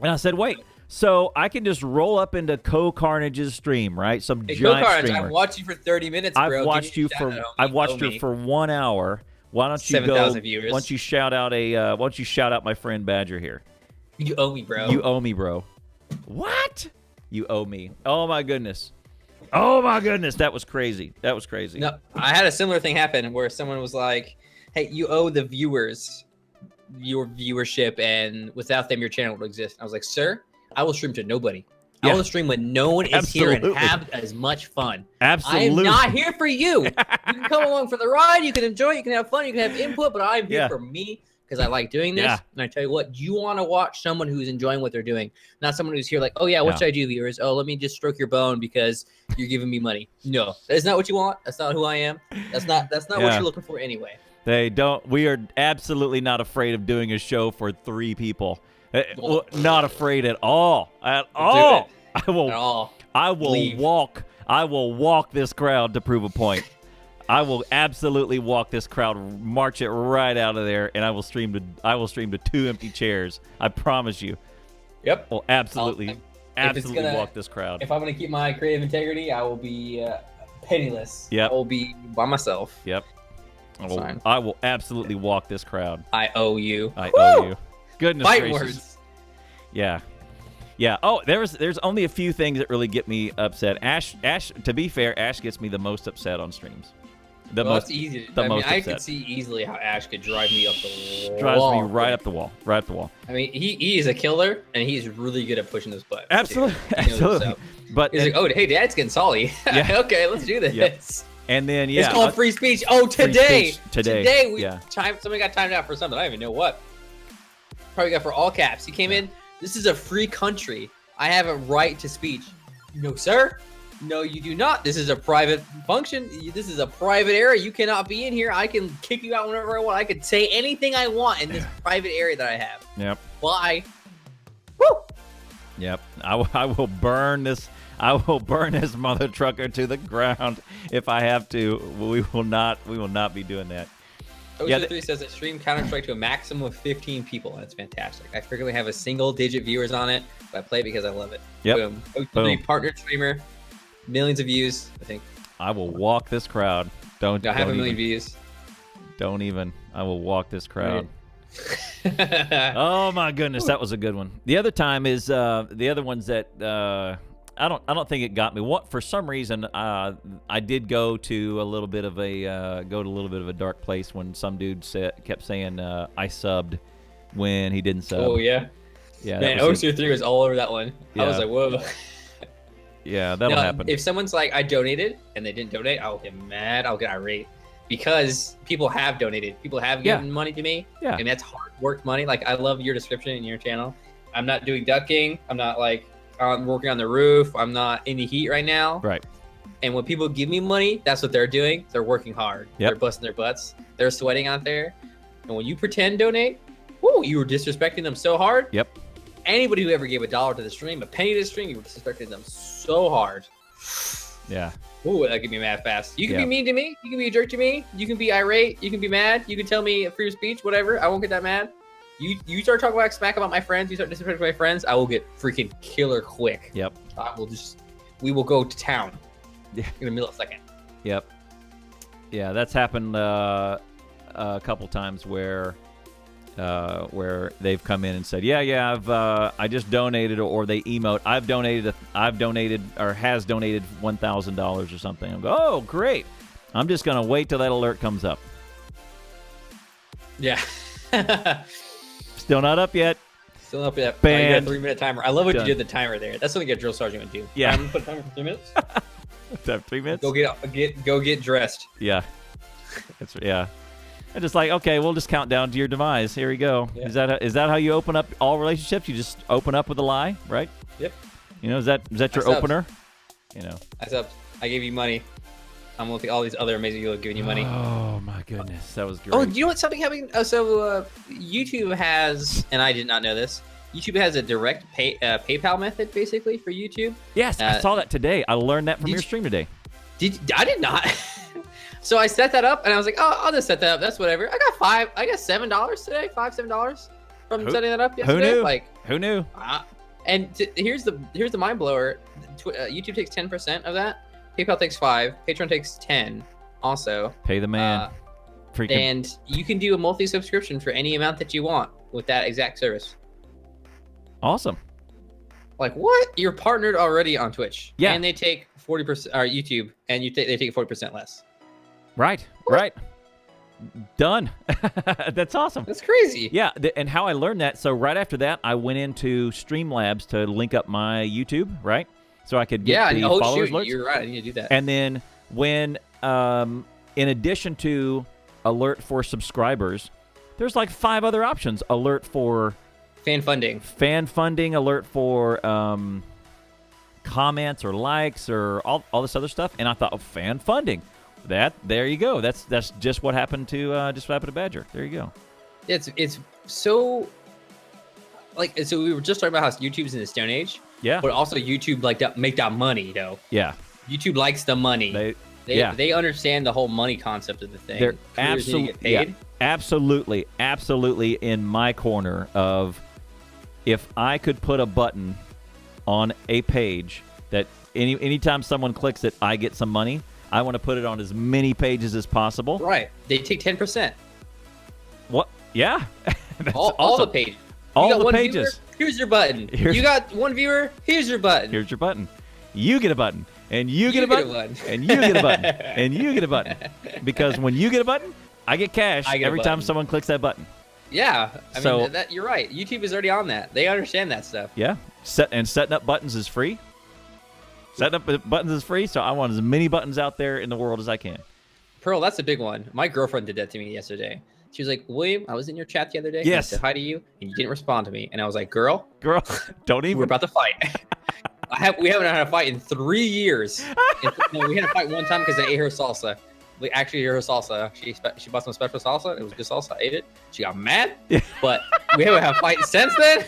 And I said, wait. So I can just roll up into Co-Carnage's stream, right? Some giant streamer. I've watched you for 30 minutes, bro. I've watched you for 1 hour. Why don't you 7,000 viewers. Why don't you shout out my friend Badger here? You owe me, bro. You owe me, bro. What? You owe me. Oh my goodness. Oh my goodness. That was crazy. That was crazy. No, I had a similar thing happen where someone was like, "Hey, you owe the viewers your viewership, and without them, your channel would exist." I was like, "Sir, I will stream to nobody. Yeah. I will stream when no one is here Absolutely. and have as much fun. Absolutely. I am not here for you. You can come along for the ride. You can enjoy it. You can have fun. You can have input, but I'm here for me because I like doing this. Yeah. And I tell you what, you want to watch someone who's enjoying what they're doing, not someone who's here like, oh, yeah, what should I do, viewers? Oh, let me just stroke your bone because you're giving me money. No, that's not what you want. That's not who I am. That's not what you're looking for anyway. They don't. We are absolutely not afraid of doing a show for 3 people. Not afraid at all. At all. I will Leave. walk. I will walk this crowd to prove a point. I will absolutely walk this crowd, march it right out of there, and I will stream to 2 empty chairs. I promise you. Yep. Will absolutely walk this crowd. If I'm gonna keep my creative integrity, I will be penniless. Yep. I will be by myself. Yep. I will absolutely walk this crowd. I owe you. I owe you. Goodness Fight gracious. words. Yeah. Yeah. Oh, there's only a few things that really get me upset. Ash. To be fair, Ash gets me the most upset on streams. That's easy. I could see easily how Ash could drive me up the wall. Drives me right up the wall. Right up the wall. I mean, he is a killer, and he's really good at pushing those buttons. Absolutely. Absolutely. But he's like, oh, hey, Dad's getting salty. Yeah. Okay, let's do this. Yep. And then it's called free speech. Oh, today somebody got timed out for something. I don't even know what. Probably got for all caps. He came in. This is a free country. I have a right to speech. No, sir. No, you do not. This is a private function. This is a private area. You cannot be in here. I can kick you out whenever I want. I can say anything I want in this private area that I have. Yep. Bye. Woo. Yep. I will burn this. I will burn this mother trucker to the ground if I have to. We will not be doing that. OC3 says that stream Counter-Strike to a maximum of 15 people. That's fantastic. I frequently have a single-digit viewers on it, but I play it because I love it. Yep. Boom. OC3 partnered streamer, millions of views, I think. I will walk this crowd. Don't have a million views. Don't even. I will walk this crowd. Oh my goodness, that was a good one. The other time is the other ones that I don't think it got me. What for some reason I did go to a little bit of a dark place when some dude kept saying I subbed when he didn't sub. Oh yeah. Yeah. Man, OC3 was all over that one. Yeah. I was like, whoa. Yeah, that'll happen. If someone's like, I donated and they didn't donate, I'll get mad. I'll get irate because people have donated. People have given money to me. Yeah. And that's hard work money. Like I love your description in your channel. I'm not doing ducking. I'm not like I'm working on the roof. I'm not in the heat right now. Right. And when people give me money, that's what they're doing. They're working hard. Yep. They're busting their butts. They're sweating out there. And when you pretend donate, whoo, you were disrespecting them so hard. Yep. Anybody who ever gave $1 to the stream, a penny to the stream, you were disrespecting them so hard. Yeah. Ooh, that get me mad fast. You can be mean to me. You can be a jerk to me. You can be irate. You can be mad. You can tell me free speech, whatever. I won't get that mad. You start talking about smack about my friends. You start disrespecting my friends. I will get freaking killer quick. Yep. We will go to town. Yeah. In a millisecond. Yep. Yeah, that's happened a couple times where they've come in and said, I just donated, or they emote, I've donated or has donated $1,000 or something. I go, oh, great. I'm just gonna wait till that alert comes up. Yeah. Still not up yet. Still not up yet. Banned. You got a 3-minute timer. I love what you did the timer there. That's something a drill sergeant would do. Yeah. I'm gonna put a timer for 3 minutes. 3 minutes. Go get dressed. Yeah. And just like, okay, we'll just count down to your demise. Here we go. Yeah. Is that how you open up all relationships? You just open up with a lie, right? Yep. You know, is that your opener? You know. I gave you money. I'm looking at all these other amazing people giving you money. Oh my goodness, that was great. Oh, you know what? Something happening. YouTube has, and I did not know this. YouTube has a direct PayPal method basically for YouTube. Yes, I saw that today. I learned that from your stream today. I did not. So I set that up, and I was like, oh, I'll just set that up. That's whatever. I got $7 today, $7 from setting that up yesterday. Who knew? Like, who knew? Here's the mind blower. YouTube takes 10% of that. PayPal takes 5. Patreon takes 10. Also, pay the man. And you can do a monthly subscription for any amount that you want with that exact service. Awesome. Like what? You're partnered already on Twitch. Yeah. And they take 40%, or YouTube, and they take 40% less. Right. Right. Done. That's awesome. That's crazy. Yeah, and how I learned that, so right after that, I went into Streamlabs to link up my YouTube, right? So I could get the followers alerts. You're right. I need to do that. And then when, in addition to alert for subscribers, there's like 5 other options. Alert for fan funding, alert for comments or likes or all this other stuff. And I thought, fan funding. There you go. That's just what happened to Badger. There you go. It's so like, so we were just talking about how YouTube's in the Stone Age. Yeah. But also YouTube make that money though. Yeah. YouTube likes the money. They understand the whole money concept of the thing. They're absolutely in my corner of, if I could put a button on a page that anytime someone clicks it, I get some money. I want to put it on as many pages as possible. Right. They take 10%. What? Yeah. all the pages. All the pages. Viewer, here's your button. You got 1 viewer. Here's your button. Here's your button. You get a button. And you get a button. And you get a button. And you get a button. Because when you get a button, I get cash every time someone clicks that button. Yeah. I mean, you're right. YouTube is already on that. They understand that stuff. Yeah. Setting up buttons is free. Setting up buttons is free, so I want as many buttons out there in the world as I can. Pearl, that's a big one. My girlfriend did that to me yesterday. She was like, William, I was in your chat the other day. Yes. I said hi to you, and you didn't respond to me. And I was like, girl, don't even. We're about to fight. We haven't had a fight in 3 years. No, we had a fight one time because I ate her salsa. We actually ate her salsa. She bought some special salsa. It was good salsa. I ate it. She got mad, but we haven't had a fight since then.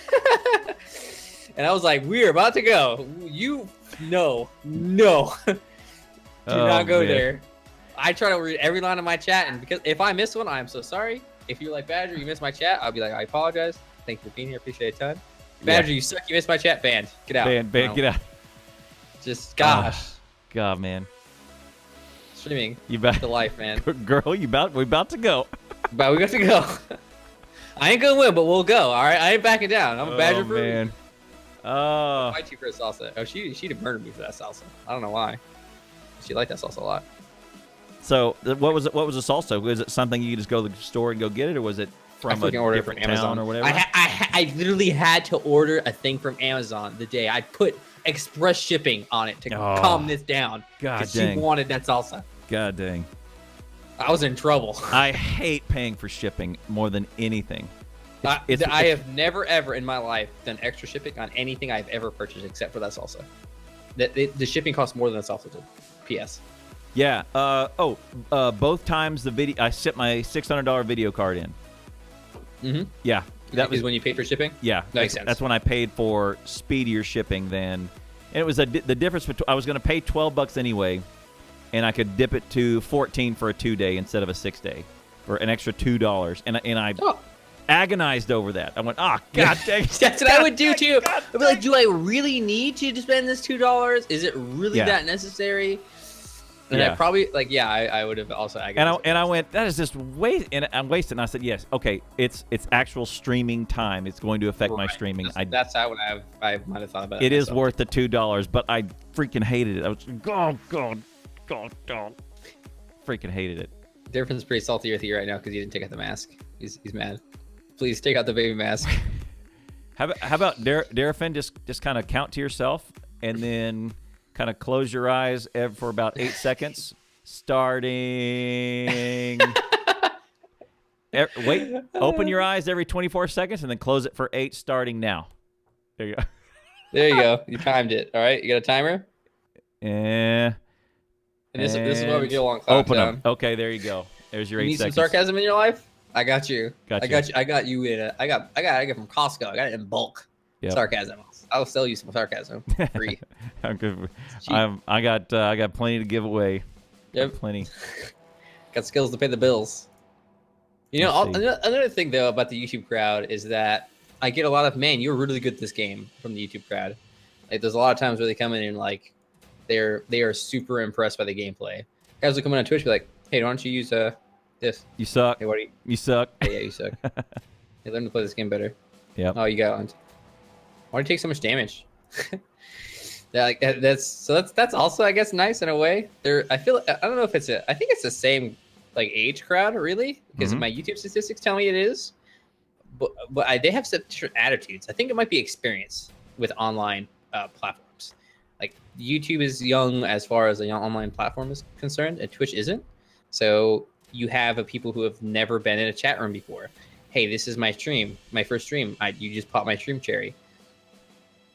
And I was like, we're about to go. No. Do not go there. I try to read every line of my chat, and because if I miss one, I'm so sorry. If you're like, Badger, you missed my chat, I'll be like, I apologize. Thank you for being here. Appreciate it a ton. Badger, you suck. You missed my chat. Banned. Get out. Banned. Get out. Just, gosh. God, man. Streaming. You about the life, man. Girl, we about to go. But we got to go. I ain't gonna win, but we'll go. All right, I ain't backing down. I'm a Badger for man. I'll fight you for a salsa. Oh, she'd have murdered me for that salsa. I don't know why. She liked that salsa a lot. So what was it? What was the salsa? Was it something you could just go to the store and go get it, or was it from a different town or whatever? I literally had to order a thing from Amazon the day I put express shipping on it to calm this down. God dang. She wanted that salsa. God dang. I was in trouble. I hate paying for shipping more than anything. I have never ever in my life done extra shipping on anything I've ever purchased except for that salsa. The shipping costs more than the salsa did. P.S. Yeah. Both times I sent my $600 video card in. Mm-hmm. Yeah. That was when you paid for shipping? Yeah. That makes sense. That's when I paid for speedier shipping than, and it was the difference between, I was going to pay $12 anyway, and I could dip it to 14 for a 2-day instead of a 6-day for an extra $2. And I agonized over that. I went, God dang. That's what I would do too. I'd be like, do I really need to spend this $2? Is it really that necessary? And I probably I would have also agonized. And I went, that is just waste, and I'm wasting. And I said, yes, okay, it's actual streaming time. It's going to affect my streaming. That's how I might have thought about it. It is worth the $2, but I freaking hated it. I was God, freaking hated it. Difference pretty salty with you right now because you didn't take out the mask. He's mad. Please take out the baby mask. How about Darafin? Just kind of count to yourself and then kind of close your eyes for about 8 seconds. Starting. Wait. Open your eyes every 24 seconds and then close it for 8. Starting now. There you go. There you go. You timed it. All right. You got a timer? Yeah. And this is why we get along. Open them. Okay, there you go. There's your 8 You need seconds. some sarcasm in your life? I got you. Got I got you. I got you in it. I got it from Costco. I got it in bulk. Yep. Sarcasm. I'll sell you some sarcasm free. I'm good. I got plenty to give away. Yep. Plenty. Got skills to pay the bills. You know, another thing though about the YouTube crowd is that I get a lot of, man, you're really good at this game from the YouTube crowd. Like, there's a lot of times where they come in and like they are super impressed by the gameplay. Guys will come in on Twitch and be like, hey, why don't you use this? You suck. Hey, what are you? You suck. Yeah, you suck. Hey, learn to play this game better. Yep. Oh, you got one. Why do you take so much damage? That's also, I guess, nice in a way. I don't know if I think it's the same like age crowd, really, because my YouTube statistics tell me it is. But they have such different attitudes. I think it might be experience with online platforms. Like, YouTube is young as far as a young online platform is concerned, and Twitch isn't. So you have people who have never been in a chat room before. Hey, this is my stream, my first stream. You just popped my stream cherry.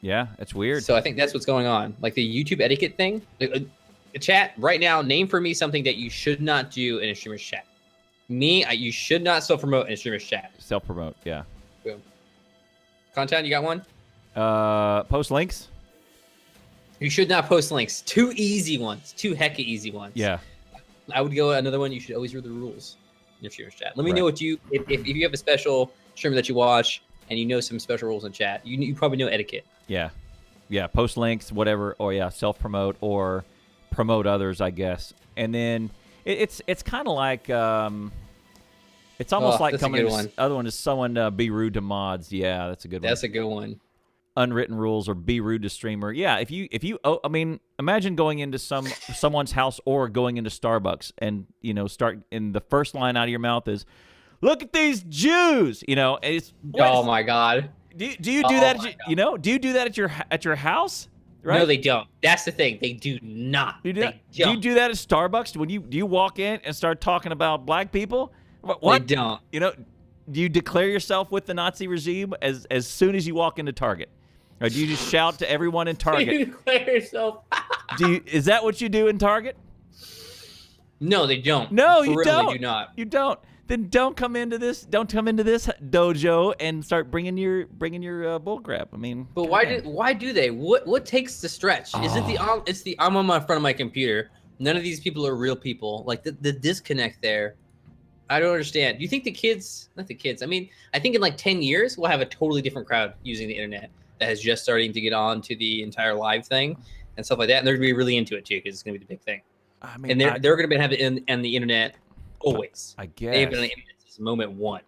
Yeah, that's weird. So I think that's what's going on. Like the YouTube etiquette thing. Chat right now, name for me something that you should not do in a streamer's chat. You should not self-promote in a streamer's chat. Self-promote, yeah. Boom. Content, you got one? Post links? You should not post links. 2 easy ones. 2 hecka easy ones. Yeah. I would go another one. You should always read the rules in your streamer's chat. Let me know what if you have a special streamer that you watch and you know some special rules in chat, you probably know etiquette. Yeah. Yeah, post links, whatever, or self-promote or promote others, I guess. And then it's kind of like it's almost like coming to other one is someone be rude to mods. Yeah, that's a good one. That's a good one. Unwritten rules or be rude to streamer. Yeah, if you I mean, imagine going into someone's house or going into Starbucks and start in the first line out of your mouth is, "Look at these Jews," Oh my God. Do you do that? Do you do that at your house? Right? No, they don't. That's the thing. They do not. Do you do that at Starbucks? Do you walk in and start talking about black people? What? They don't. Do you declare yourself with the Nazi regime as soon as you walk into Target? Or do you just shout to everyone in Target? You declare yourself. Is that what you do in Target? No, they don't. No, you don't. They do not. You don't. Then don't come into this dojo and start bringing your bull crap. I mean, but why do they? What takes the stretch? Is it I'm on my front of my computer. None of these people are real people. Like the disconnect there. I don't understand. Do you think not the kids. I mean, I think in like 10 years we'll have a totally different crowd using the internet that is just starting to get on to the entire live thing and stuff like that, and they're gonna be really into it too because it's gonna be the big thing. I mean, and they're gonna have it in the internet. Always. I guess. They've been on the internet since moment one.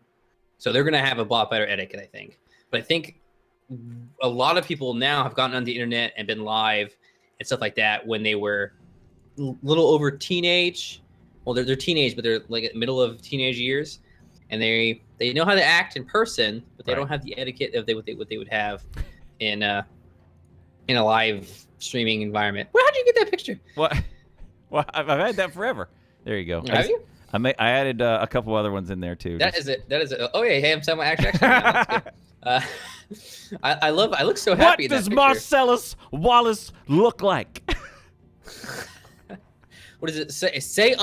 So they're going to have a lot better etiquette, I think. But I think a lot of people now have gotten on the internet and been live and stuff like that when they were a little over teenage. Well, they're teenage, but they're like middle of teenage years. And they know how to act in person, but they don't have the etiquette of what they would have in a live streaming environment. Well, how'd you get that picture? What? Well, I've had that forever. There you go. Have you? I added a couple other ones in there too. That is it. Oh yeah, hey, I'm telling my action. I look so happy. What does Marcellus Wallace look like? What does it say? Say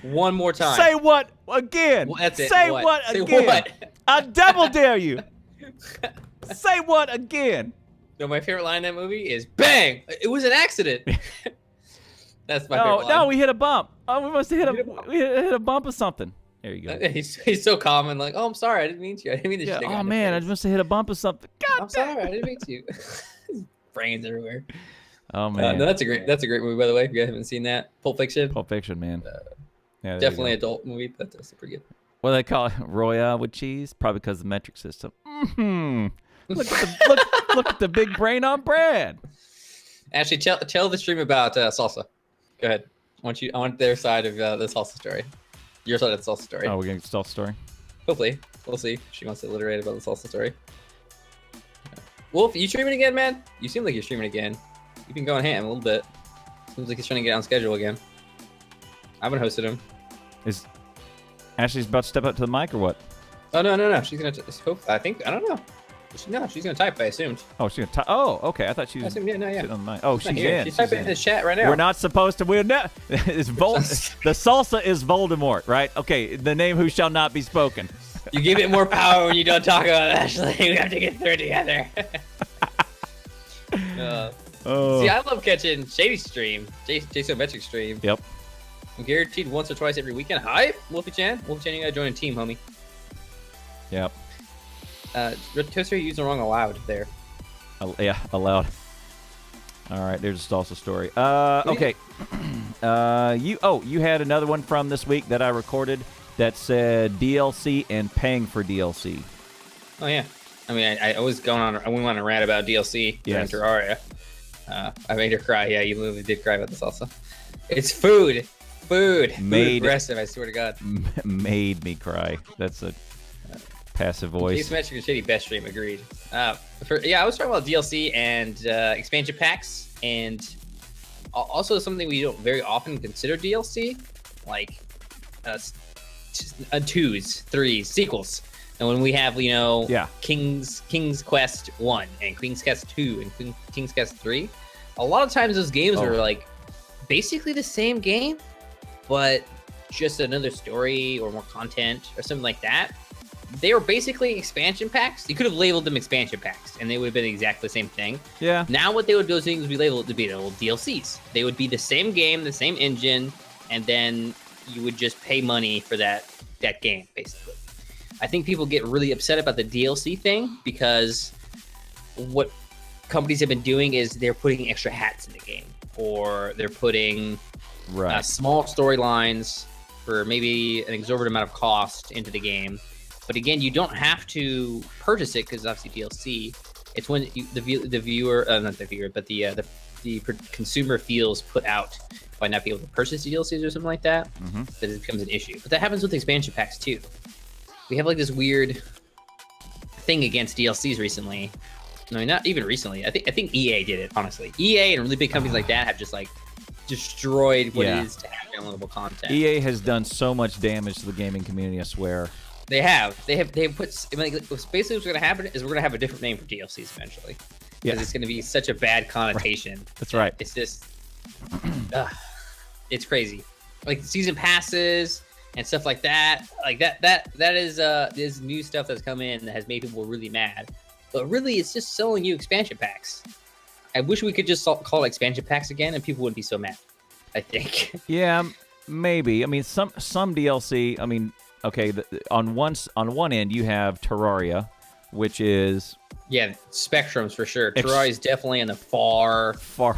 one more time. Say what again? Well, that's it. Say what again? What? I double dare you. Say what again? No, my favorite line in that movie is "Bang! It was an accident." That's my favorite line. No, we hit a bump. Oh, we must have hit a bump of something. There you go. He's so calm and like, "Oh, I'm sorry, I didn't mean to. I didn't mean to." Yeah. Oh man, I must have hit a bump of something. God I'm sorry, I didn't mean to. Brains everywhere. Oh man, no, that's a great movie, by the way. If you guys haven't seen that, Pulp Fiction. Pulp Fiction, man. Yeah, definitely adult movie, but that's pretty good. What do they call it? Royale with cheese? Probably because of the metric system. Look at the big brain on Brad. Actually, tell the stream about salsa. Go ahead. I want their side of the salsa story. Your side of the salsa story. Oh, we're getting salsa story. Hopefully, we'll see. She wants to alliterate about the salsa story. Wolf, you streaming again, man? You seem like you're streaming again. You've been going ham a little bit. Seems like he's trying to get on schedule again. I haven't hosted him. Is Ashley's about to step up to the mic or what? Oh no! She's gonna hope. I don't know. No, she's gonna type. I assumed. Oh, she's gonna. Oh, okay. I thought she I was assumed, yeah, sitting on the mic. Oh, she's here. in. She's typing in the chat right now. We're not supposed to. We're not. The salsa is Voldemort, right? Okay. The name who shall not be spoken. You give it more power when you don't talk about it, Ashley. We have to get through it together. See, I love catching Shady's stream, Jasometric stream. Yep. I'm guaranteed once or twice every weekend. Hi, Wolfie-chan. Wolfie-chan, you gotta join a team, homie. Yep. Toaster, you used the wrong allowed there. Yeah, allowed. All right, there's a salsa story. Okay. You had another one from this week that I recorded that said DLC and paying for DLC. Oh yeah. I mean, I was going on. I went on a rant about DLC during Terraria. I made her cry. Yeah, you literally did cry about this also. It's food. Food aggressive, I swear to God. Made me cry. That's a passive voice. Jasometric and Shady best stream, agreed. I was talking about DLC and expansion packs, and also something we don't very often consider DLC, like 2s, 3s, sequels. And when we have, King's Quest 1 and King's Quest 2 and King's Quest 3, a lot of times those games are like basically the same game, but just another story or more content or something like that. They were basically expansion packs. You could have labeled them expansion packs, and they would have been exactly the same thing. Yeah. Now what they would do is things would be labeled to be little DLCs. They would be the same game, the same engine, and then you would just pay money for that game, basically. I think people get really upset about the DLC thing because what companies have been doing is they're putting extra hats in the game, or they're putting small storylines for maybe an exorbitant amount of cost into the game. But again, you don't have to purchase it because obviously DLC. It's when the consumer feels put out by not being able to purchase DLCs or something like that, that it becomes an issue. But that happens with expansion packs too. We have like this weird thing against DLCs recently. I mean, not even recently. I think EA did it, honestly. EA and really big companies like that have just like destroyed what it is to have downloadable content. EA has done so much damage to the gaming community, I swear. They have put. I mean, basically, what's going to happen is we're going to have a different name for DLCs eventually, because it's going to be such a bad connotation. Right. That's right. It's just, it's crazy. Like season passes and stuff like that. Like that is new stuff that's come in that has made people really mad. But really, it's just selling you expansion packs. I wish we could just call it expansion packs again, and people wouldn't be so mad, I think. Yeah, maybe. I mean, some DLC. I mean. Okay, on one end you have Terraria, which is spectrums for sure. Terraria is definitely in the far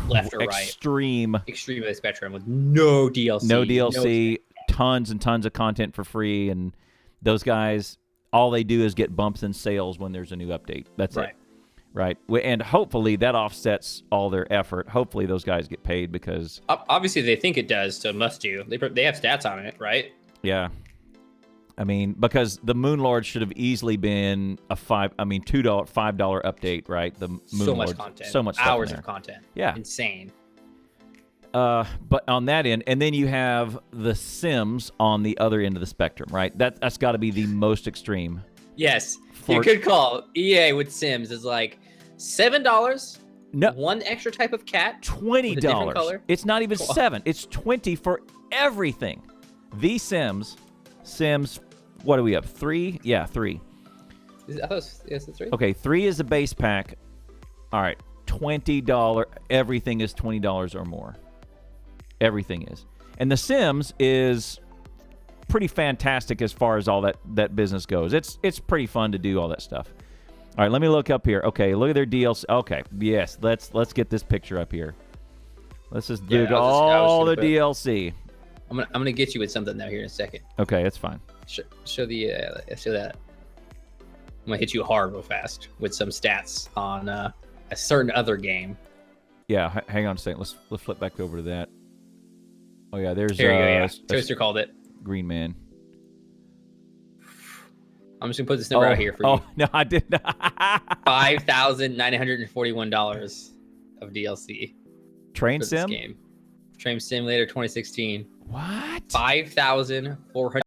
left or extreme of the spectrum with no DLC. No DLC, tons and tons of content for free, and those guys, all they do is get bumps in sales when there's a new update. That's it. Right. And hopefully that offsets all their effort. Hopefully those guys get paid because obviously they think it does, so it must do. They have stats on it, right? Yeah. I mean, because the Moonlord should have easily been a $5 update, right? The Moonlord, so much content, so much hours of content. Yeah, insane. But on that end, and then you have the Sims on the other end of the spectrum, right? That's got to be the most extreme. Yes, you could call EA with Sims is like $7. No, one extra type of cat. $20. It's not even $7. It's $20 for everything. The Sims. What do we have? 3? Yeah, 3. I thought it's 3. Okay, 3 is a base pack. All right, $20. Everything is $20 or more. Everything is. And The Sims is pretty fantastic as far as all that business goes. It's pretty fun to do all that stuff. All right, let me look up here. Okay, look at their DLC. Okay, yes, let's get this picture up here. Let's just do all the DLC. I'm gonna get you with something now here in a second. Okay, that's fine. Show that. I'm gonna hit you hard real fast with some stats on a certain other game. Yeah, hang on a second. Let's flip back over to that. Oh yeah, there's here you go. Yeah, Toaster called it. Green Man. I'm just gonna put this number out here for you. Oh no, I did not. $5,941 of DLC. Train for Sim this game. Train Simulator 2016. What? 5,400.